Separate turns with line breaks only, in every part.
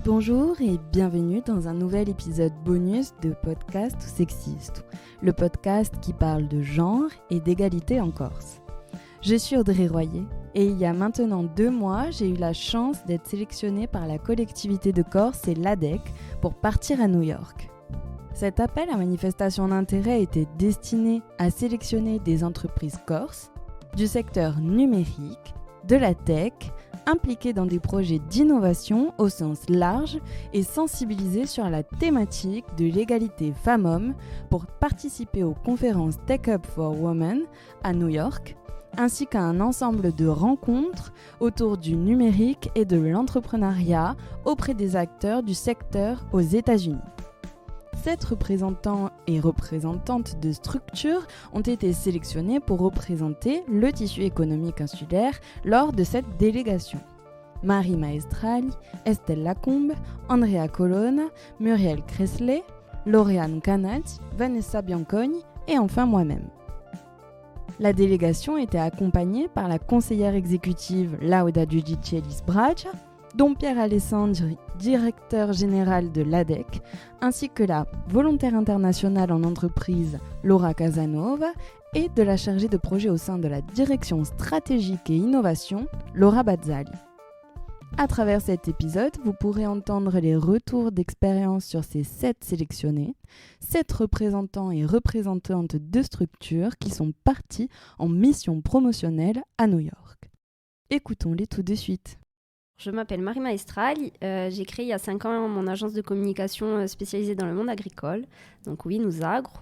Bonjour et bienvenue dans un nouvel épisode bonus de Podcast Sexiste, le podcast qui parle de genre et d'égalité en Corse. Je suis Audrey Royer et il y a maintenant 2 mois, j'ai eu la chance d'être sélectionnée par la collectivité de Corse et l'ADEC pour partir à New York. Cet appel à manifestation d'intérêt était destiné à sélectionner des entreprises corses du secteur numérique, de la tech, impliquées dans des projets d'innovation au sens large et sensibilisées sur la thématique de l'égalité femmes-hommes pour participer aux conférences Tech Up for Women à New York, ainsi qu'à un ensemble de rencontres autour du numérique et de l'entrepreneuriat auprès des acteurs du secteur aux États-Unis. 7 représentants et représentantes de structures ont été sélectionnés pour représenter le tissu économique insulaire lors de cette délégation. Marie Maestrali, Estelle Lacombe, Andrea Colonna, Muriel Cresley, Lauriane Canati, Vanessa Bianconi et enfin moi-même. La délégation était accompagnée par la conseillère exécutive Lauda Giudicellis Bracia, dont Pierre Alessandri, directeur général de l'ADEC, ainsi que la volontaire internationale en entreprise Laura Casanova et de la chargée de projet au sein de la direction stratégique et innovation Laura Bazzali. À travers cet épisode, vous pourrez entendre les retours d'expérience sur ces 7 sélectionnés, 7 représentants et représentantes de structures qui sont partis en mission promotionnelle à New York. Écoutons-les tout de suite.
Je m'appelle Marie Maestrali, j'ai créé il y a 5 ans mon agence de communication spécialisée dans le monde agricole, donc oui, nous agro.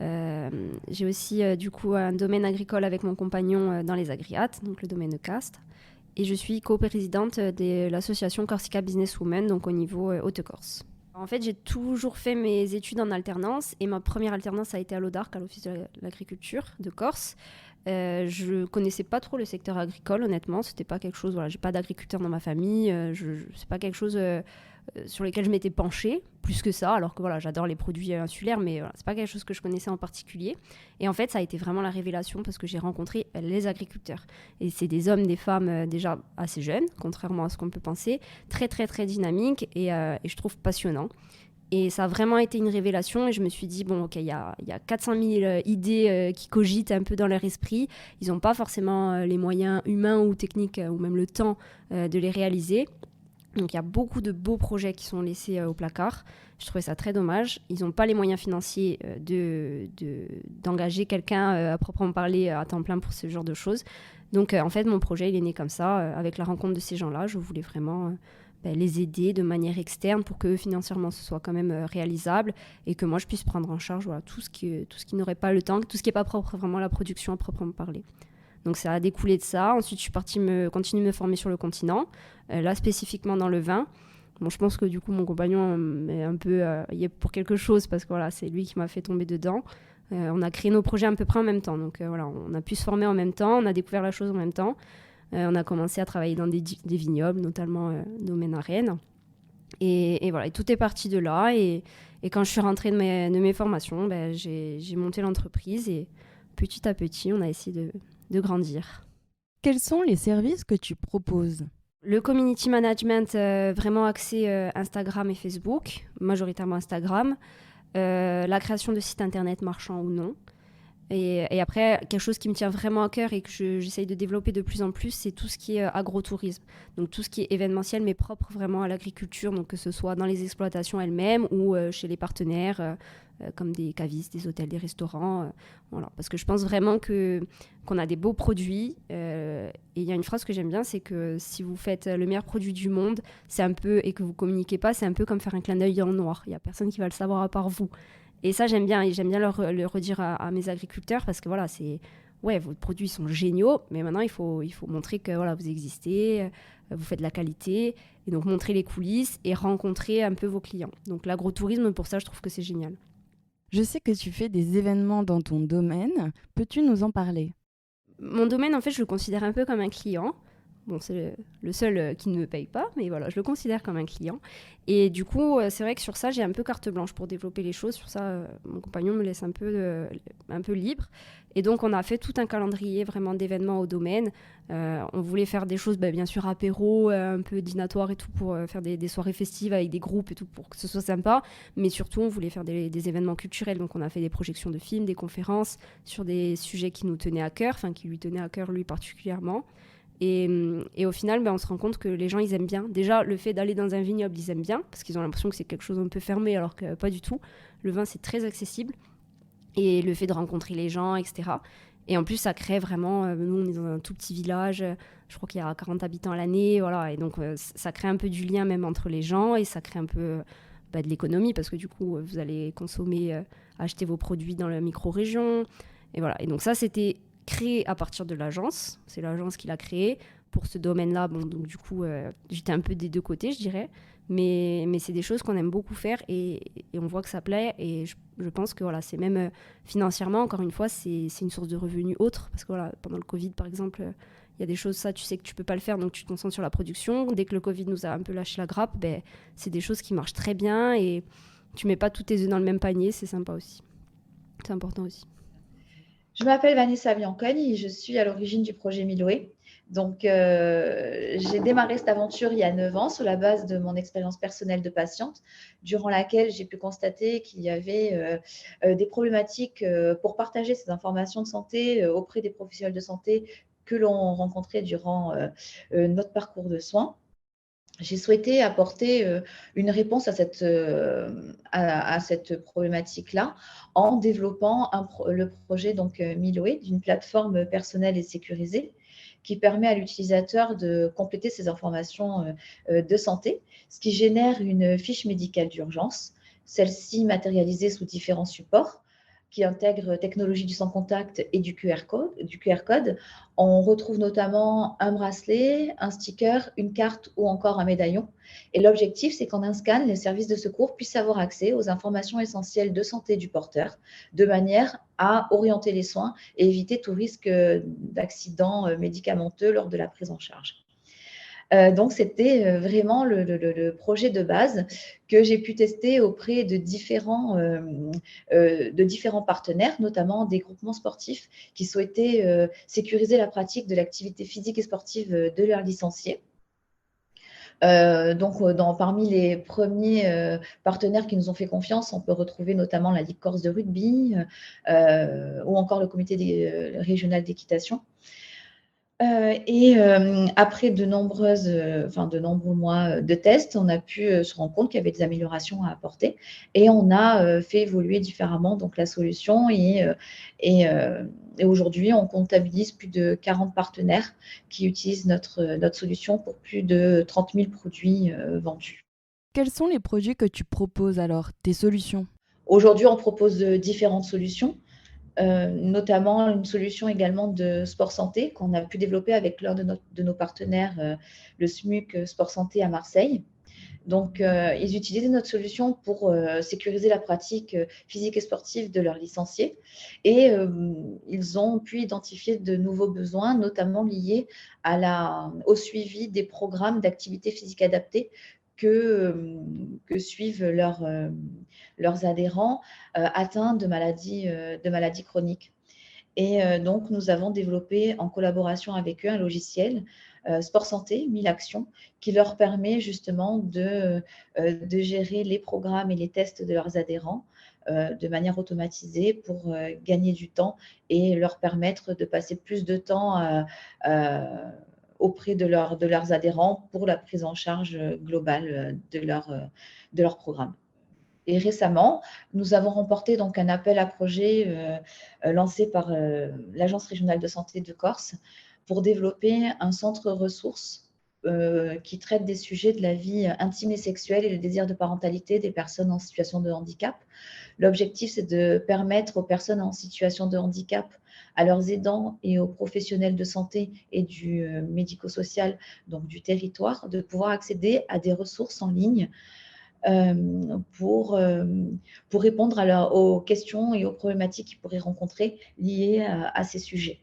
J'ai aussi du coup un domaine agricole avec mon compagnon dans les agriates, donc le domaine de Castres. Et je suis coprésidente de l'association Corsica Business Women, donc au niveau Haute-Corse. En fait, j'ai toujours fait mes études en alternance et ma première alternance a été à l'ODARC, à l'Office de l'agriculture de Corse. Je connaissais pas trop le secteur agricole, honnêtement. C'était pas quelque chose, j'ai pas d'agriculteur dans ma famille. C'est pas quelque chose sur lequel je m'étais penchée plus que ça. Alors que j'adore les produits insulaires, mais c'est pas quelque chose que je connaissais en particulier. Et en fait, ça a été vraiment la révélation parce que j'ai rencontré les agriculteurs. Et c'est des hommes, des femmes déjà assez jeunes, contrairement à ce qu'on peut penser, très très très dynamiques et je trouve passionnants. Et ça a vraiment été une révélation et je me suis dit, bon, ok, il y a 400 000 idées qui cogitent un peu dans leur esprit. Ils n'ont pas forcément les moyens humains ou techniques ou même le temps de les réaliser. Donc il y a beaucoup de beaux projets qui sont laissés au placard. Je trouvais ça très dommage. Ils n'ont pas les moyens financiers d'engager quelqu'un à proprement parler à temps plein pour ce genre de choses. Donc en fait, mon projet, il est né comme ça, avec la rencontre de ces gens-là. Je voulais vraiment les aider de manière externe pour que financièrement ce soit quand même réalisable et que moi je puisse prendre en charge tout ce qui n'aurait pas le temps, tout ce qui n'est pas propre vraiment à la production à proprement parler. Donc ça a découlé de ça. Ensuite je suis partie continuer de me former sur le continent, là spécifiquement dans le vin. Bon, je pense que du coup mon compagnon est un peu y est pour quelque chose parce que c'est lui qui m'a fait tomber dedans. On a créé nos projets à peu près en même temps, donc on a pu se former en même temps, on a découvert la chose en même temps. On a commencé à travailler dans des vignobles, notamment domaine à Rennes. Et voilà, et tout est parti de là. Et quand je suis rentrée de mes formations, j'ai monté l'entreprise et petit à petit, on a essayé de grandir.
Quels sont les services que tu proposes ?
Le community management, vraiment axé Instagram et Facebook, majoritairement Instagram. La création de sites internet marchands ou non. Et après, quelque chose qui me tient vraiment à cœur et que j'essaye de développer de plus en plus, c'est tout ce qui est agrotourisme. Donc tout ce qui est événementiel, mais propre vraiment à l'agriculture, donc que ce soit dans les exploitations elles-mêmes ou chez les partenaires, comme des cavistes, des hôtels, des restaurants. Voilà. Parce que je pense vraiment qu'on a des beaux produits. Et il y a une phrase que j'aime bien, c'est que si vous faites le meilleur produit du monde, et que vous ne communiquez pas, c'est un peu comme faire un clin d'œil en noir. Il n'y a personne qui va le savoir à part vous. Et ça, j'aime bien le redire à mes agriculteurs parce que vos produits sont géniaux, mais maintenant, il faut montrer que vous existez, vous faites de la qualité, et donc montrer les coulisses et rencontrer un peu vos clients. Donc l'agrotourisme, pour ça, je trouve que c'est génial.
Je sais que tu fais des événements dans ton domaine. Peux-tu nous en parler ?
Mon domaine, en fait, je le considère un peu comme un client. Bon, c'est le seul qui ne me paye pas, mais voilà, je le considère comme un client. Et du coup, c'est vrai que sur ça, j'ai un peu carte blanche pour développer les choses. Sur ça, mon compagnon me laisse un peu libre. Et donc, on a fait tout un calendrier vraiment d'événements au domaine. On voulait faire des choses, bien sûr, apéro, un peu dînatoire et tout, pour faire des soirées festives avec des groupes et tout, pour que ce soit sympa. Mais surtout, on voulait faire des événements culturels. Donc, on a fait des projections de films, des conférences sur des sujets qui nous tenaient à cœur, enfin, qui lui tenaient à cœur, lui, particulièrement. Et au final, on se rend compte que les gens, ils aiment bien. Déjà, le fait d'aller dans un vignoble, ils aiment bien, parce qu'ils ont l'impression que c'est quelque chose un peu fermé, alors que pas du tout. Le vin, c'est très accessible. Et le fait de rencontrer les gens, etc. Et en plus, ça crée vraiment... nous, on est dans un tout petit village. Je crois qu'il y a 40 habitants à l'année. Voilà, et donc, ça crée un peu du lien même entre les gens. Et ça crée un peu de l'économie, parce que du coup, vous allez consommer, acheter vos produits dans la micro-région. Et voilà. Et donc ça, c'était créé à partir de l'agence. C'est l'agence qui l'a créé pour ce domaine-là. Bon, donc du coup, j'étais un peu des deux côtés, je dirais. Mais c'est des choses qu'on aime beaucoup faire et on voit que ça plaît. Et je pense que voilà, c'est même financièrement, encore une fois, c'est une source de revenus autre. Parce que voilà, pendant le Covid, par exemple, il y a des choses, ça, tu sais que tu peux pas le faire, donc tu te concentres sur la production. Dès que le Covid nous a un peu lâché la grappe, c'est des choses qui marchent très bien et tu mets pas tous tes œufs dans le même panier, c'est sympa aussi. C'est important aussi.
Je m'appelle Vanessa Bianconi et je suis à l'origine du projet Miloé. Donc, j'ai démarré cette aventure il y a 9 ans sur la base de mon expérience personnelle de patiente, durant laquelle j'ai pu constater qu'il y avait des problématiques pour partager ces informations de santé auprès des professionnels de santé que l'on rencontrait durant notre parcours de soins. J'ai souhaité apporter une réponse à cette problématique-là en développant le projet donc Miloé, d'une plateforme personnelle et sécurisée qui permet à l'utilisateur de compléter ses informations de santé, ce qui génère une fiche médicale d'urgence, celle-ci matérialisée sous différents supports qui intègrent technologie du sans contact et du QR code. On retrouve notamment un bracelet, un sticker, une carte ou encore un médaillon. Et l'objectif, c'est qu'en un scan, les services de secours puissent avoir accès aux informations essentielles de santé du porteur, de manière à orienter les soins et éviter tout risque d'accident médicamenteux lors de la prise en charge. Donc, c'était vraiment le projet de base que j'ai pu tester auprès de différents partenaires, notamment des groupements sportifs qui souhaitaient sécuriser la pratique de l'activité physique et sportive de leurs licenciés. Donc, parmi les premiers partenaires qui nous ont fait confiance, on peut retrouver notamment la Ligue corse de rugby ou encore le comité régional d'équitation. Après de nombreux mois de tests, on a pu se rendre compte qu'il y avait des améliorations à apporter et on a fait évoluer différemment donc la solution et aujourd'hui, on comptabilise plus de 40 partenaires qui utilisent notre solution pour plus de 30 000 produits vendus.
Quels sont les produits que tu proposes alors, tes solutions?
Aujourd'hui, on propose différentes solutions. Notamment une solution également de sport santé qu'on a pu développer avec l'un de nos partenaires, le SMUC Sport Santé à Marseille. Donc, ils utilisaient notre solution pour sécuriser la pratique physique et sportive de leurs licenciés. Et ils ont pu identifier de nouveaux besoins, notamment liés au suivi des programmes d'activité physique adaptée que suivent leurs adhérents atteints de maladies chroniques. Et donc, nous avons développé en collaboration avec eux un logiciel Sport Santé 1000 Actions qui leur permet justement de gérer les programmes et les tests de leurs adhérents de manière automatisée pour gagner du temps et leur permettre de passer plus de temps auprès de leurs adhérents pour la prise en charge globale de leur programme. Et récemment, nous avons remporté donc un appel à projet lancé par l'Agence régionale de santé de Corse pour développer un centre ressources qui traite des sujets de la vie intime et sexuelle et le désir de parentalité des personnes en situation de handicap. L'objectif, c'est de permettre aux personnes en situation de handicap, à leurs aidants et aux professionnels de santé et du médico-social, donc du territoire, de pouvoir accéder à des ressources en ligne pour répondre aux questions et aux problématiques qu'ils pourraient rencontrer liées à ces sujets.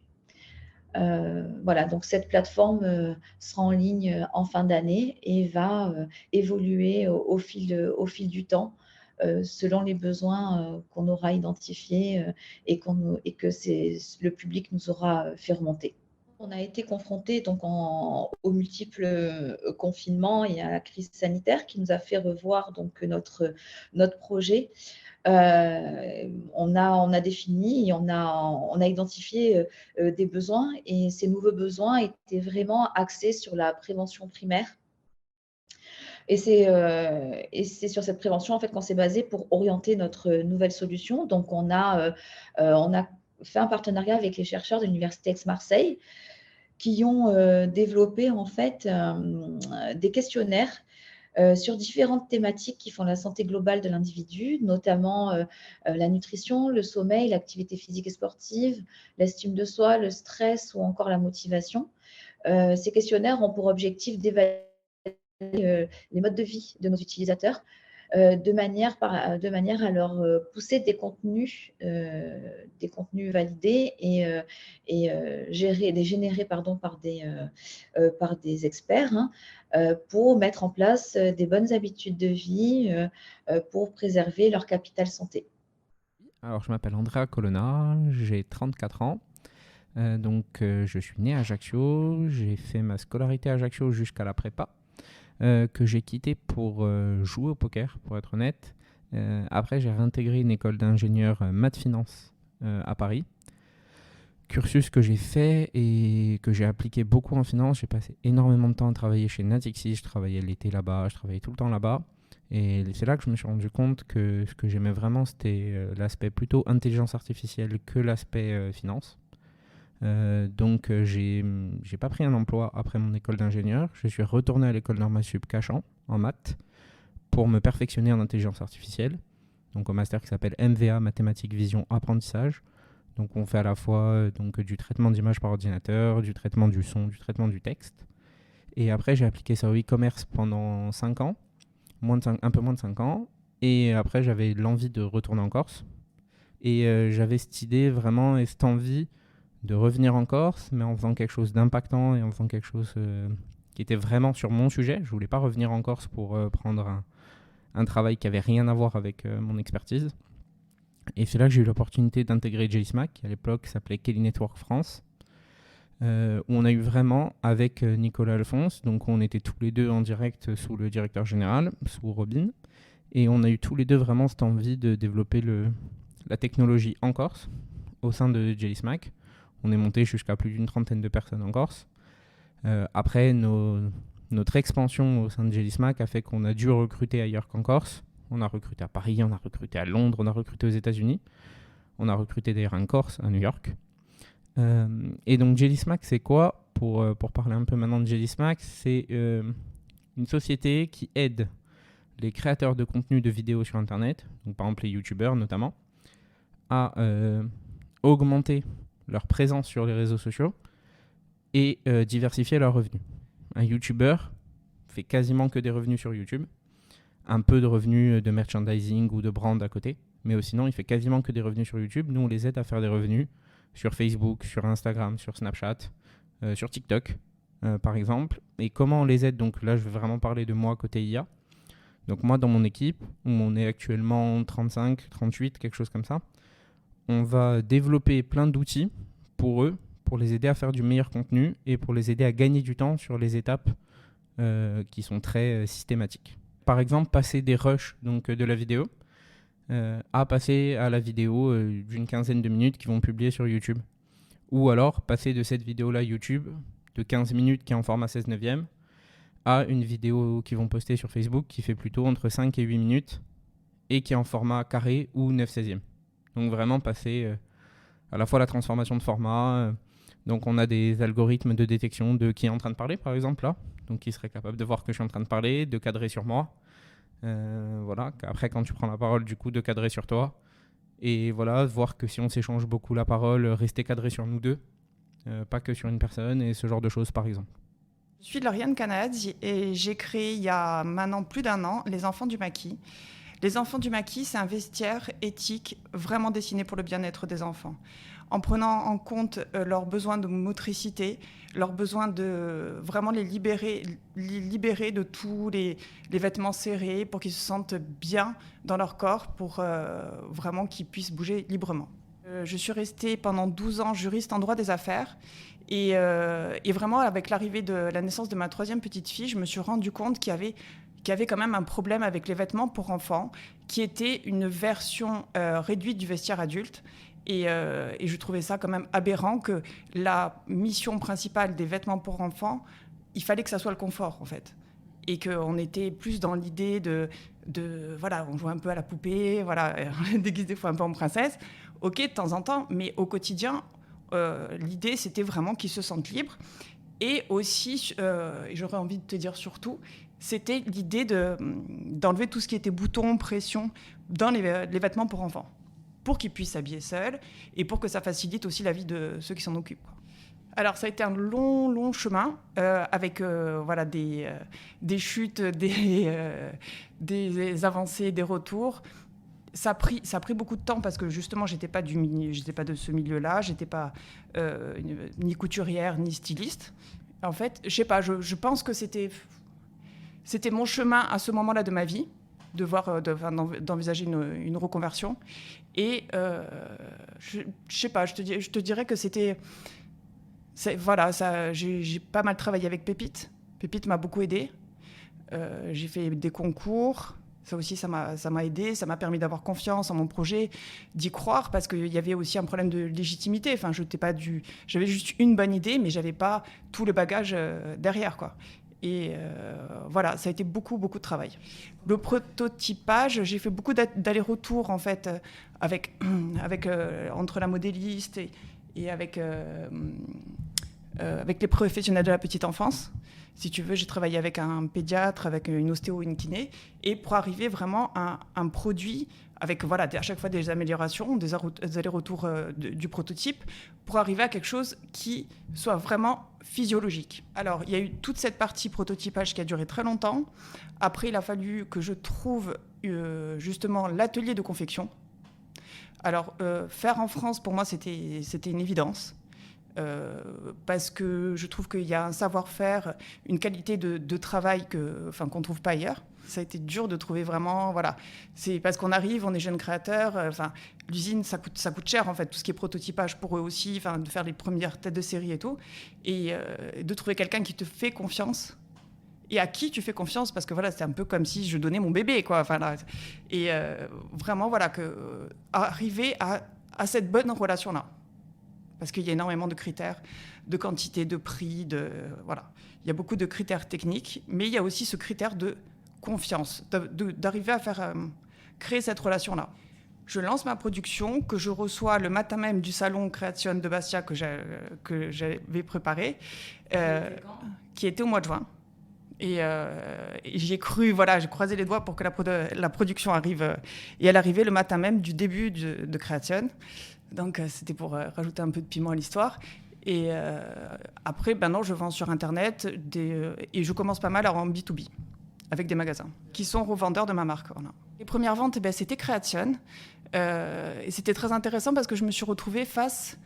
Voilà, donc cette plateforme sera en ligne en fin d'année et va évoluer au fil du temps selon les besoins qu'on aura identifiés et que le public nous aura fait remonter. On a été confrontés donc aux multiples confinements et à la crise sanitaire qui nous a fait revoir donc notre projet. On a défini et on a identifié des besoins et ces nouveaux besoins étaient vraiment axés sur la prévention primaire. Et c'est sur cette prévention en fait qu'on s'est basé pour orienter notre nouvelle solution. Donc on a fait un partenariat avec les chercheurs de l'Université Aix-Marseille qui ont développé en fait des questionnaires sur différentes thématiques qui font la santé globale de l'individu, notamment la nutrition, le sommeil, l'activité physique et sportive, l'estime de soi, le stress ou encore la motivation. Ces questionnaires ont pour objectif d'évaluer les modes de vie de nos utilisateurs de manière à leur pousser des contenus validés et générés par des experts pour mettre en place des bonnes habitudes de vie pour préserver leur capital santé.
Alors, je m'appelle Andrea Colonna, j'ai 34 ans. Je suis né à Ajaccio, j'ai fait ma scolarité à Ajaccio jusqu'à la prépa. Que j'ai quitté pour jouer au poker, pour être honnête. Après, j'ai réintégré une école d'ingénieur maths finance à Paris. Cursus que j'ai fait et que j'ai appliqué beaucoup en finance. J'ai passé énormément de temps à travailler chez Natixis. Je travaillais l'été là-bas, je travaillais tout le temps là-bas. Et c'est là que je me suis rendu compte que ce que j'aimais vraiment, c'était l'aspect plutôt intelligence artificielle que l'aspect finance. J'ai pas pris un emploi après mon école d'ingénieur. Je suis retourné à l'école Normal Sup Cachan en maths pour me perfectionner en intelligence artificielle. Donc au master qui s'appelle MVA, Mathématiques, Vision, Apprentissage. Donc on fait à la fois du traitement d'images par ordinateur, du traitement du son, du traitement du texte. Et après j'ai appliqué ça au e-commerce pendant 5 ans, un peu moins de 5 ans. Et après j'avais l'envie de retourner en Corse. Et j'avais cette idée vraiment et cette envie de revenir en Corse, mais en faisant quelque chose d'impactant et en faisant quelque chose qui était vraiment sur mon sujet. Je ne voulais pas revenir en Corse pour prendre un travail qui n'avait rien à voir avec mon expertise. Et c'est là que j'ai eu l'opportunité d'intégrer JSMAC, qui à l'époque s'appelait Kelly Network France, où on a eu vraiment, avec Nicolas Alphonse, donc on était tous les deux en direct sous le directeur général, sous Robin, et on a eu tous les deux vraiment cette envie de développer la technologie en Corse, au sein de JSMAC. On est monté jusqu'à plus d'une 30aine de personnes en Corse. Après, notre expansion au sein de JSMAC a fait qu'on a dû recruter ailleurs qu'en Corse. On a recruté à Paris, on a recruté à Londres, on a recruté aux États-Unis. On a recruté d'ailleurs en Corse, à New York. Et donc JSMAC, c'est quoi pour parler un peu maintenant de JSMAC, c'est une société qui aide les créateurs de contenu de vidéos sur Internet, donc par exemple les YouTubeurs notamment, à augmenter leur présence sur les réseaux sociaux et diversifier leurs revenus. Un YouTuber fait quasiment que des revenus sur YouTube, un peu de revenus de merchandising ou de brand à côté, mais sinon il fait quasiment que des revenus sur YouTube. Nous on les aide à faire des revenus sur Facebook, sur Instagram, sur Snapchat, sur TikTok par exemple. Et comment on les aide? Donc là je vais vraiment parler de moi côté IA. Donc moi dans mon équipe, où on est actuellement 35, 38, quelque chose comme ça, on va développer plein d'outils pour eux, pour les aider à faire du meilleur contenu et pour les aider à gagner du temps sur les étapes qui sont très systématiques. Par exemple, passer des rushs donc, de la vidéo à passer à la vidéo d'une 15aine de minutes qu'ils vont publier sur YouTube. Ou alors passer de cette vidéo-là YouTube de 15 minutes qui est en format 16/9 à une vidéo qu'ils vont poster sur Facebook qui fait plutôt entre 5 et 8 minutes et qui est en format carré ou 9/16. Donc vraiment passer à la fois la transformation de format. Donc on a des algorithmes de détection de qui est en train de parler par exemple là. Donc qui serait capable de voir que je suis en train de parler, de cadrer sur moi. Voilà. Après quand tu prends la parole du coup de cadrer sur toi. Et voilà, voir que si on s'échange beaucoup la parole, rester cadré sur nous deux. Pas que sur une personne et ce genre de choses par exemple.
Je suis Lauriane Canade et j'ai créé il y a maintenant plus d'1 an les Enfants du Maquis. Les Enfants du Maquis, c'est un vestiaire éthique vraiment destiné pour le bien-être des enfants. en prenant en compte leurs besoins de motricité, leurs besoins de vraiment les libérer de tous les vêtements serrés pour qu'ils se sentent bien dans leur corps, pour vraiment qu'ils puissent bouger librement. Je suis restée pendant 12 ans juriste en droit des affaires. Et vraiment, avec l'arrivée de la naissance de ma 3e petite fille, je me suis rendu compte qu'il y avait quand même un problème avec les vêtements pour enfants, qui était une version réduite du vestiaire adulte. Et je trouvais ça quand même aberrant que la mission principale des vêtements pour enfants, il fallait que ça soit le confort, en fait. Et qu'on était plus dans l'idée de voilà, on jouait un peu à la poupée, voilà, déguisé des fois un peu en princesse. Ok, de temps en temps, mais au quotidien, l'idée, c'était vraiment qu'ils se sentent libres. Et aussi, et j'aurais envie de te dire surtout, c'était l'idée d'enlever tout ce qui était boutons, pression dans les vêtements pour enfants, pour qu'ils puissent s'habiller seuls et pour que ça facilite aussi la vie de ceux qui s'en occupent, quoi. Alors, ça a été un long chemin avec voilà, des chutes, des avancées, des retours. Ça a pris beaucoup de temps parce que justement, j'étais pas de ce milieu-là, j'étais pas ni couturière ni styliste. En fait, je sais pas, je pense que c'était mon chemin à ce moment-là de ma vie, d'envisager une reconversion. Et je sais pas, je te dirais que voilà, j'ai pas mal travaillé avec Pépite. Pépite m'a beaucoup aidée. J'ai fait des concours. Ça aussi, ça m'a aidée. Ça m'a permis d'avoir confiance en mon projet, d'y croire, parce qu'il y avait aussi un problème de légitimité. Enfin, j'avais juste une bonne idée, mais j'avais pas tout le bagage derrière, quoi. Et voilà, ça a été beaucoup de travail. Le prototypage, j'ai fait beaucoup d'allers-retours, en fait, entre la modéliste et avec les professionnels de la petite enfance. Si tu veux, j'ai travaillé avec un pédiatre, avec une ostéo, une kiné, et pour arriver vraiment à un produit avec voilà, à chaque fois des améliorations, des allers-retours du prototype, pour arriver à quelque chose qui soit vraiment physiologique. Alors, il y a eu toute cette partie prototypage qui a duré très longtemps. Après, il a fallu que je trouve justement l'atelier de confection. Alors, faire en France, pour moi, c'était une évidence. Parce que je trouve qu'il y a un savoir-faire, une qualité de travail qu'on ne trouve pas ailleurs. Ça a été dur de trouver vraiment, voilà. C'est parce qu'on arrive, on est jeune créateur, l'usine, ça coûte cher, en fait, tout ce qui est prototypage pour eux aussi, de faire les premières têtes de série et tout. Et de trouver quelqu'un qui te fait confiance et à qui tu fais confiance, parce que voilà, c'est un peu comme si je donnais mon bébé, quoi. Et vraiment, voilà, arriver à cette bonne relation-là. Parce qu'il y a énormément de critères, de quantité, de prix, voilà. Il y a beaucoup de critères techniques, mais il y a aussi ce critère de confiance, d'arriver à créer cette relation-là. Je lance ma production, que je reçois le matin même du salon Création de Bastia que j'avais préparé, qui était au mois de juin. Et j'ai cru, voilà, j'ai croisé les doigts pour que la production arrive. Et elle arrivait le matin même du début de Création. Donc, c'était pour rajouter un peu de piment à l'histoire. Et après, maintenant, je vends sur Internet et je commence pas mal en B2B, avec des magasins qui sont revendeurs de ma marque. Voilà. Les premières ventes, c'était Création. Et c'était très intéressant parce que je me suis retrouvée face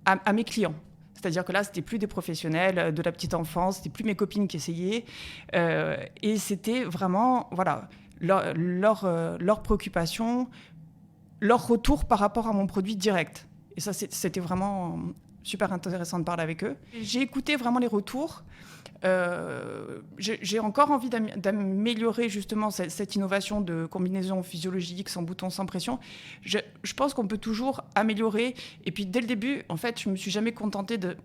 à mes clients. C'est-à-dire que là, c'était plus des professionnels de la petite enfance, c'était plus mes copines qui essayaient. Et c'était vraiment, voilà, leur préoccupation, leur retour par rapport à mon produit direct. Et ça, c'était vraiment super intéressant de parler avec eux. J'ai écouté vraiment les retours. J'ai encore envie d'améliorer justement cette innovation de combinaison physiologique, sans bouton, sans pression. Je pense qu'on peut toujours améliorer. Et puis, dès le début, en fait, je ne me suis jamais contentée de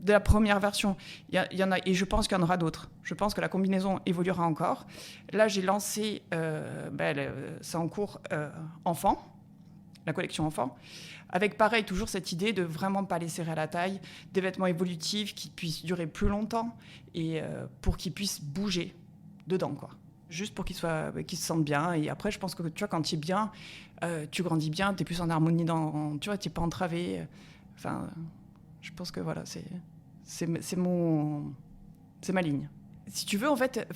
la première version. Il y en a, et je pense qu'il y en aura d'autres. Je pense que la combinaison évoluera encore. Là, j'ai lancé, c'est en cours, enfant, la collection enfant, avec pareil, toujours cette idée de vraiment pas les serrer à la taille, des vêtements évolutifs qui puissent durer plus longtemps et pour qu'ils puissent bouger dedans, quoi. Juste pour qu'ils se sentent bien. Et après, je pense que tu vois, quand tu es bien, tu grandis bien, tu es plus en harmonie, tu vois, tu n'es pas entravé. Enfin, je pense que voilà, c'est ma ligne. Si tu veux, en fait,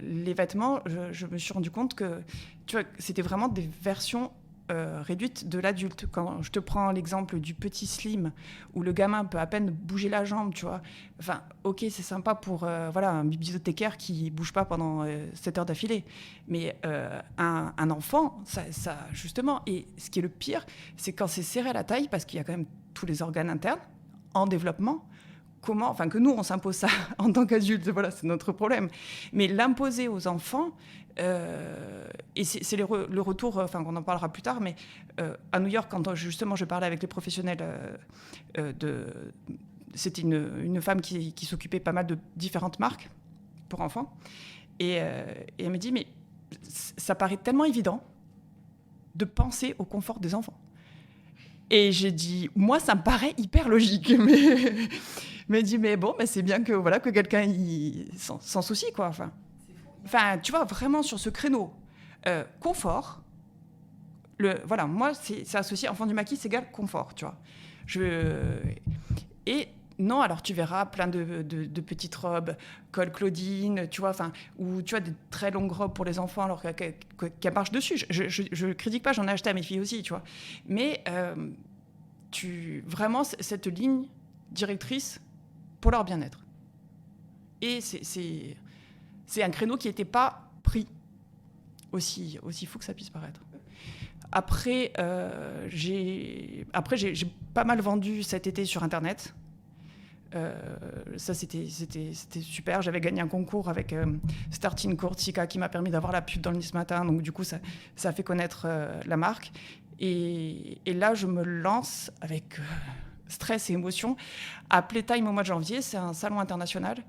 les vêtements, je me suis rendu compte que tu vois, c'était vraiment des versions réduite de l'adulte. Quand je te prends l'exemple du petit slim, où le gamin peut à peine bouger la jambe, tu vois. Enfin, ok, c'est sympa pour un bibliothécaire qui ne bouge pas pendant 7 heures d'affilée. Mais un enfant, ça, justement, et ce qui est le pire, c'est quand c'est serré à la taille, parce qu'il y a quand même tous les organes internes en développement, que nous, on s'impose ça en tant qu'adultes, voilà, c'est notre problème. Mais l'imposer aux enfants, et c'est le retour, on en parlera plus tard, mais à New York, quand justement je parlais avec les professionnels, c'était une femme qui s'occupait pas mal de différentes marques pour enfants, et elle me dit, mais ça paraît tellement évident de penser au confort des enfants. Et j'ai dit, moi, ça me paraît hyper logique, mais dit, mais bon, c'est bien que quelqu'un s'en soucie, quoi. Enfin, tu vois, vraiment sur ce créneau, confort, moi, c'est associé, enfant du maquis, c'est égal confort, tu vois. Et non, alors tu verras plein de petites robes, col Claudine, tu vois, ou tu as des très longues robes pour les enfants alors qu'elles marchent dessus. Je critique pas, j'en ai acheté à mes filles aussi, tu vois. Mais vraiment, cette ligne directrice pour leur bien-être. Et c'est un créneau qui n'était pas pris, aussi fou que ça puisse paraître. Après, j'ai pas mal vendu cet été sur Internet. Ça, c'était super. J'avais gagné un concours avec Starting Cortica qui m'a permis d'avoir la pub dans le Nice Matin. Donc, du coup, ça a fait connaître la marque. Et là, je me lance avec stress et émotion à Playtime au mois de janvier. C'est un salon international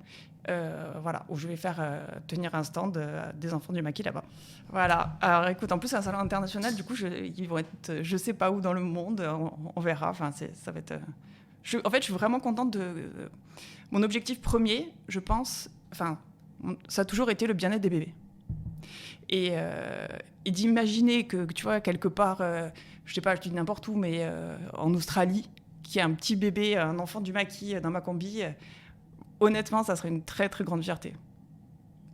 où je vais faire tenir un stand des enfants du maquis là-bas. Voilà. Alors écoute, en plus c'est un salon international, du coup ils vont être, je sais pas où dans le monde, on verra. Enfin, ça va être. En fait, je suis vraiment contente de. Mon objectif premier, je pense, ça a toujours été le bien-être des bébés. Et d'imaginer que tu vois quelque part, je sais pas, je dis n'importe où, mais en Australie, qu'il y a un petit bébé, un enfant du maquis dans ma combi. Honnêtement, ça serait une très, très grande fierté.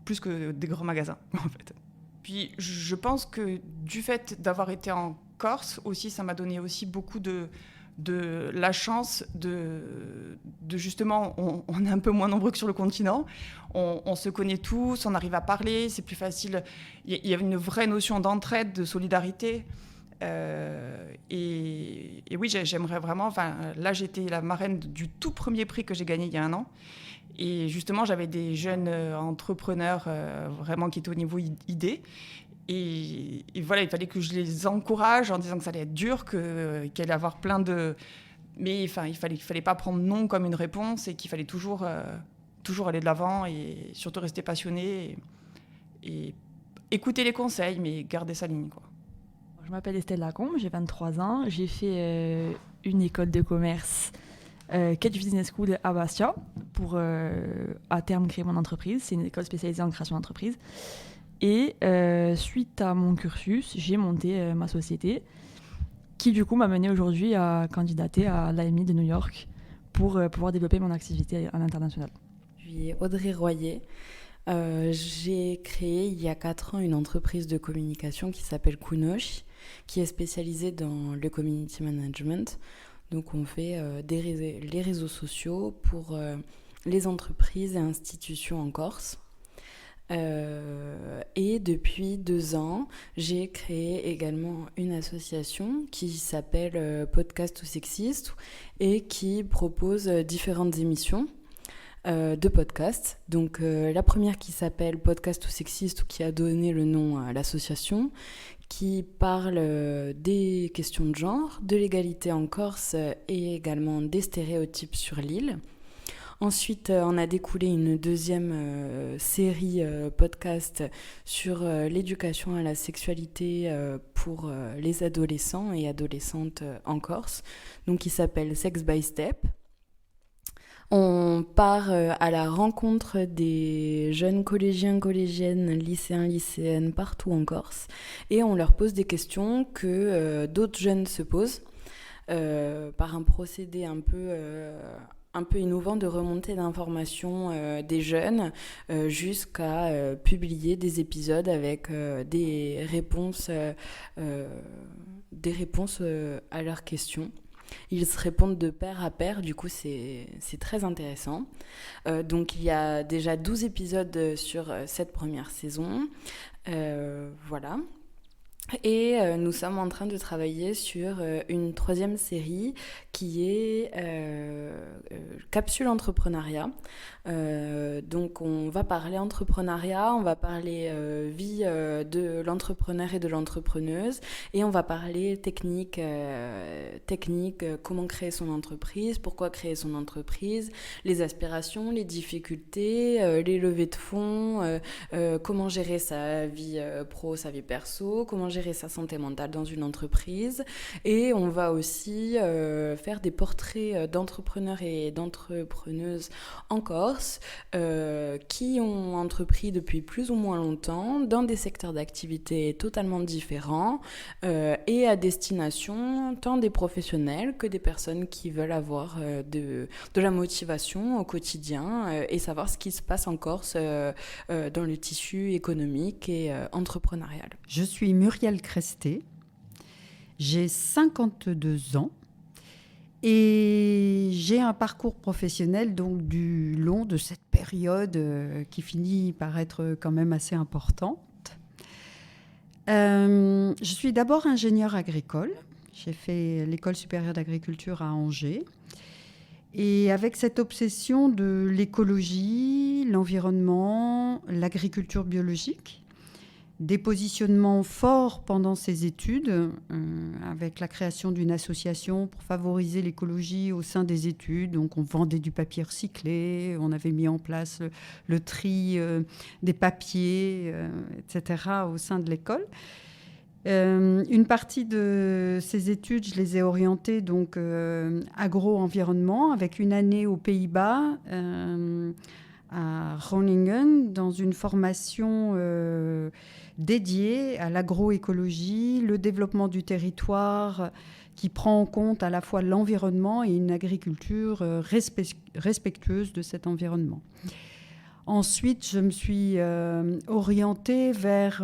Plus que des grands magasins, en fait. Puis, je pense que du fait d'avoir été en Corse, aussi, ça m'a donné aussi beaucoup de la chance de justement, on est un peu moins nombreux que sur le continent, on se connaît tous, on arrive à parler, c'est plus facile. Il y a une vraie notion d'entraide, de solidarité. Et oui, j'aimerais vraiment... là, j'étais la marraine du tout premier prix que j'ai gagné il y a 1 an. Et justement, j'avais des jeunes entrepreneurs vraiment qui étaient au niveau idée. Et voilà, il fallait que je les encourage en disant que ça allait être dur, qu'il allait y avoir plein de... Mais il fallait pas prendre non comme une réponse et qu'il fallait toujours aller de l'avant et surtout rester passionné et écouter les conseils, mais garder sa ligne, quoi.
Je m'appelle Estelle Lacombe, j'ai 23 ans. J'ai fait une école de commerce, Kedge Business School à Bastia, pour à terme créer mon entreprise. C'est une école spécialisée en création d'entreprise. Et suite à mon cursus, j'ai monté ma société, qui du coup m'a mené aujourd'hui à candidater à l'AMI de New York pour pouvoir développer mon activité à l'international.
Je suis Audrey Royer. J'ai créé il y a 4 ans une entreprise de communication qui s'appelle Kunosh, qui est spécialisée dans le community management. Donc on fait les réseaux sociaux pour les entreprises et institutions en Corse. Et depuis 2 ans, j'ai créé également une association qui s'appelle Podcast ou Sexiste et qui propose différentes émissions de podcasts. Donc la première qui s'appelle Podcast ou Sexiste, qui a donné le nom à l'association, qui parle des questions de genre, de l'égalité en Corse et également des stéréotypes sur l'île. Ensuite, on a découlé une deuxième série podcast sur l'éducation à la sexualité pour les adolescents et adolescentes en Corse, donc qui s'appelle Sex by Step. On part à la rencontre des jeunes collégiens, collégiennes, lycéens, lycéennes partout en Corse et on leur pose des questions que d'autres jeunes se posent par un procédé un peu
un peu innovant de remonter d'informations des jeunes jusqu'à publier des épisodes avec des réponses à leurs questions. Ils se répondent de pair à pair, du coup c'est très intéressant. Donc il y a déjà 12 épisodes sur cette première saison. Voilà. Et nous sommes en train de travailler sur une 3e série qui est Capsule Entrepreneuriat. Donc on va parler entrepreneuriat, on va parler vie de l'entrepreneur et de l'entrepreneuse, et on va parler technique, comment créer son entreprise, pourquoi créer son entreprise, les aspirations, les difficultés, les levées de fonds, comment gérer sa vie pro, sa vie perso, comment gérer sa santé mentale dans une entreprise. Et on va aussi faire des portraits d'entrepreneurs et d'entrepreneuses en Corse qui ont entrepris depuis plus ou moins longtemps dans des secteurs d'activité totalement différents et à destination tant des professionnels que des personnes qui veulent avoir de la motivation au quotidien et savoir ce qui se passe en Corse dans le tissu économique et entrepreneurial.
Je suis Muriel Cresté, j'ai 52 ans et j'ai un parcours professionnel donc du long de cette période qui finit par être quand même assez importante. Je suis d'abord ingénieure agricole, j'ai fait l'école supérieure d'agriculture à Angers. Et avec cette obsession de l'écologie, l'environnement, l'agriculture biologique, des positionnements forts pendant ces études, avec la création d'une association pour favoriser l'écologie au sein des études. Donc on vendait du papier recyclé, on avait mis en place le tri des papiers, etc. au sein de l'école. Une partie de ces études, je les ai orientées donc agro-environnement, avec une année aux Pays-Bas, à Groningen, dans une formation dédiée à l'agroécologie, le développement du territoire, qui prend en compte à la fois l'environnement et une agriculture respectueuse de cet environnement. Ensuite, je me suis orientée vers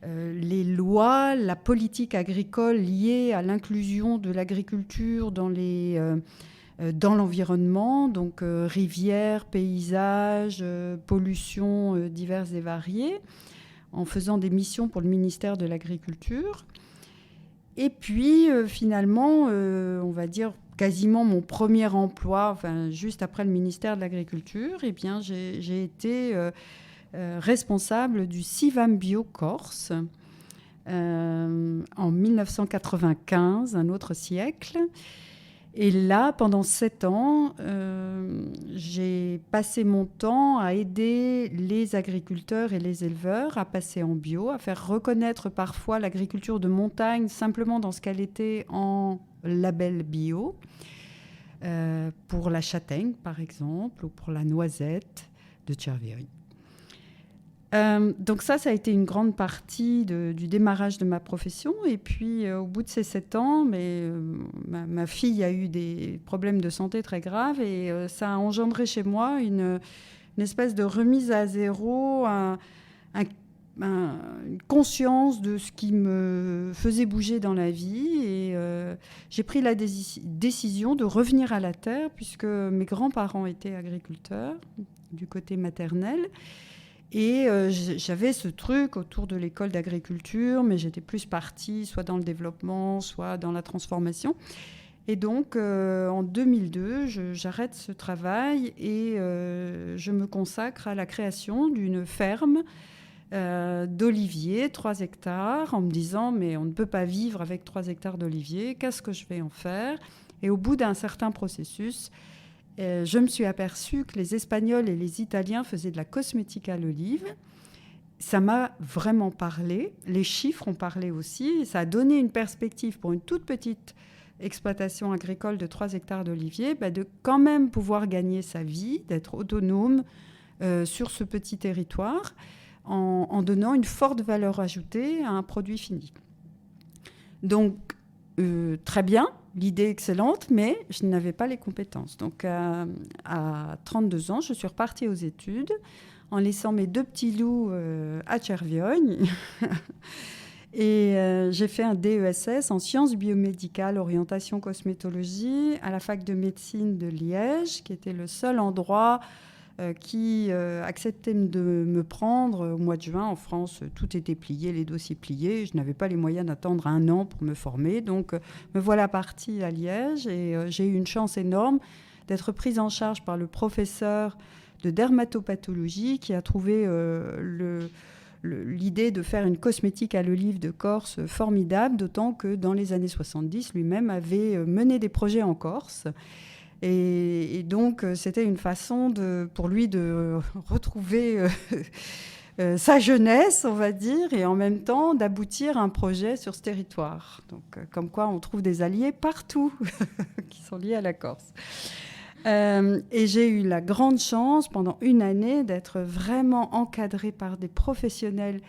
les lois, la politique agricole liée à l'inclusion de l'agriculture dans l'environnement, donc rivières, paysages, pollutions diverses et variées, en faisant des missions pour le ministère de l'Agriculture. Et puis, finalement, on va dire quasiment mon premier emploi, enfin, juste après le ministère de l'Agriculture, eh bien, j'ai été responsable du CIVAM Bio Corse en 1995, un autre siècle. Et là, pendant 7 ans, j'ai passé mon temps à aider les agriculteurs et les éleveurs à passer en bio, à faire reconnaître parfois l'agriculture de montagne simplement dans ce qu'elle était en label bio, pour la châtaigne, par exemple, ou pour la noisette de Cervieri. Donc ça a été une grande partie du démarrage de ma profession. Et puis, au bout de ces 7 ans, ma fille a eu des problèmes de santé très graves et ça a engendré chez moi une espèce de remise à zéro, une conscience de ce qui me faisait bouger dans la vie. Et j'ai pris la décision de revenir à la terre, puisque mes grands-parents étaient agriculteurs du côté maternel. Et j'avais ce truc autour de l'école d'agriculture, mais j'étais plus partie soit dans le développement, soit dans la transformation. Et donc, en 2002, j'arrête ce travail et je me consacre à la création d'une ferme d'oliviers, 3 hectares, en me disant, mais on ne peut pas vivre avec 3 hectares d'oliviers, qu'est-ce que je vais en faire ? Et au bout d'un certain processus, je me suis aperçue que les Espagnols et les Italiens faisaient de la cosmétique à l'olive. Ça m'a vraiment parlé. Les chiffres ont parlé aussi. Ça a donné une perspective pour une toute petite exploitation agricole de 3 hectares d'oliviers, de quand même pouvoir gagner sa vie, d'être autonome sur ce petit territoire en donnant une forte valeur ajoutée à un produit fini. Donc, très bien. l'idée excellente, mais je n'avais pas les compétences. Donc, à 32 ans, je suis repartie aux études en laissant mes 2 petits loups à Tcherviogne. Et j'ai fait un DESS en sciences biomédicales, orientation cosmétologie, à la fac de médecine de Liège, qui était le seul endroit qui acceptait de me prendre au mois de juin. En France, tout était plié, les dossiers pliés. Je n'avais pas les moyens d'attendre 1 an pour me former. Donc, me voilà partie à Liège et j'ai eu une chance énorme d'être prise en charge par le professeur de dermatopathologie qui a trouvé l'idée de faire une cosmétique à l'olive de Corse formidable, d'autant que dans les années 70, lui-même avait mené des projets en Corse. Et donc, c'était une façon pour lui de retrouver sa jeunesse, on va dire, et en même temps d'aboutir à un projet sur ce territoire. Donc, comme quoi, on trouve des alliés partout qui sont liés à la Corse. Et j'ai eu la grande chance, pendant 1 année, d'être vraiment encadrée par des professionnels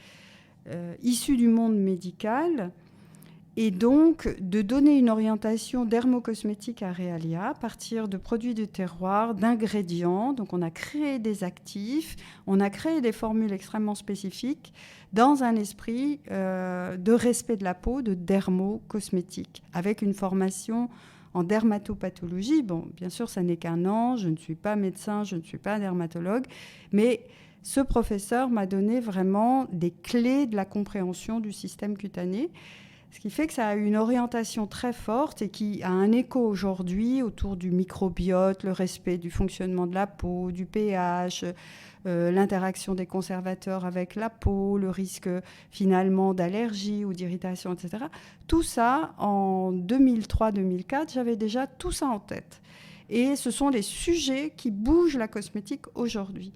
issus du monde médical, et donc de donner une orientation dermocosmétique à Realia à partir de produits de terroir, d'ingrédients. Donc on a créé des actifs, on a créé des formules extrêmement spécifiques dans un esprit de respect de la peau, de dermocosmétique, avec une formation en dermatopathologie. Bon, bien sûr, ça n'est qu'1 an, je ne suis pas médecin, je ne suis pas dermatologue, mais ce professeur m'a donné vraiment des clés de la compréhension du système cutané. Ce qui fait que ça a une orientation très forte et qui a un écho aujourd'hui autour du microbiote, le respect du fonctionnement de la peau, du pH, l'interaction des conservateurs avec la peau, le risque finalement d'allergie ou d'irritation, etc. Tout ça, en 2003-2004, j'avais déjà tout ça en tête. Et ce sont les sujets qui bougent la cosmétique aujourd'hui.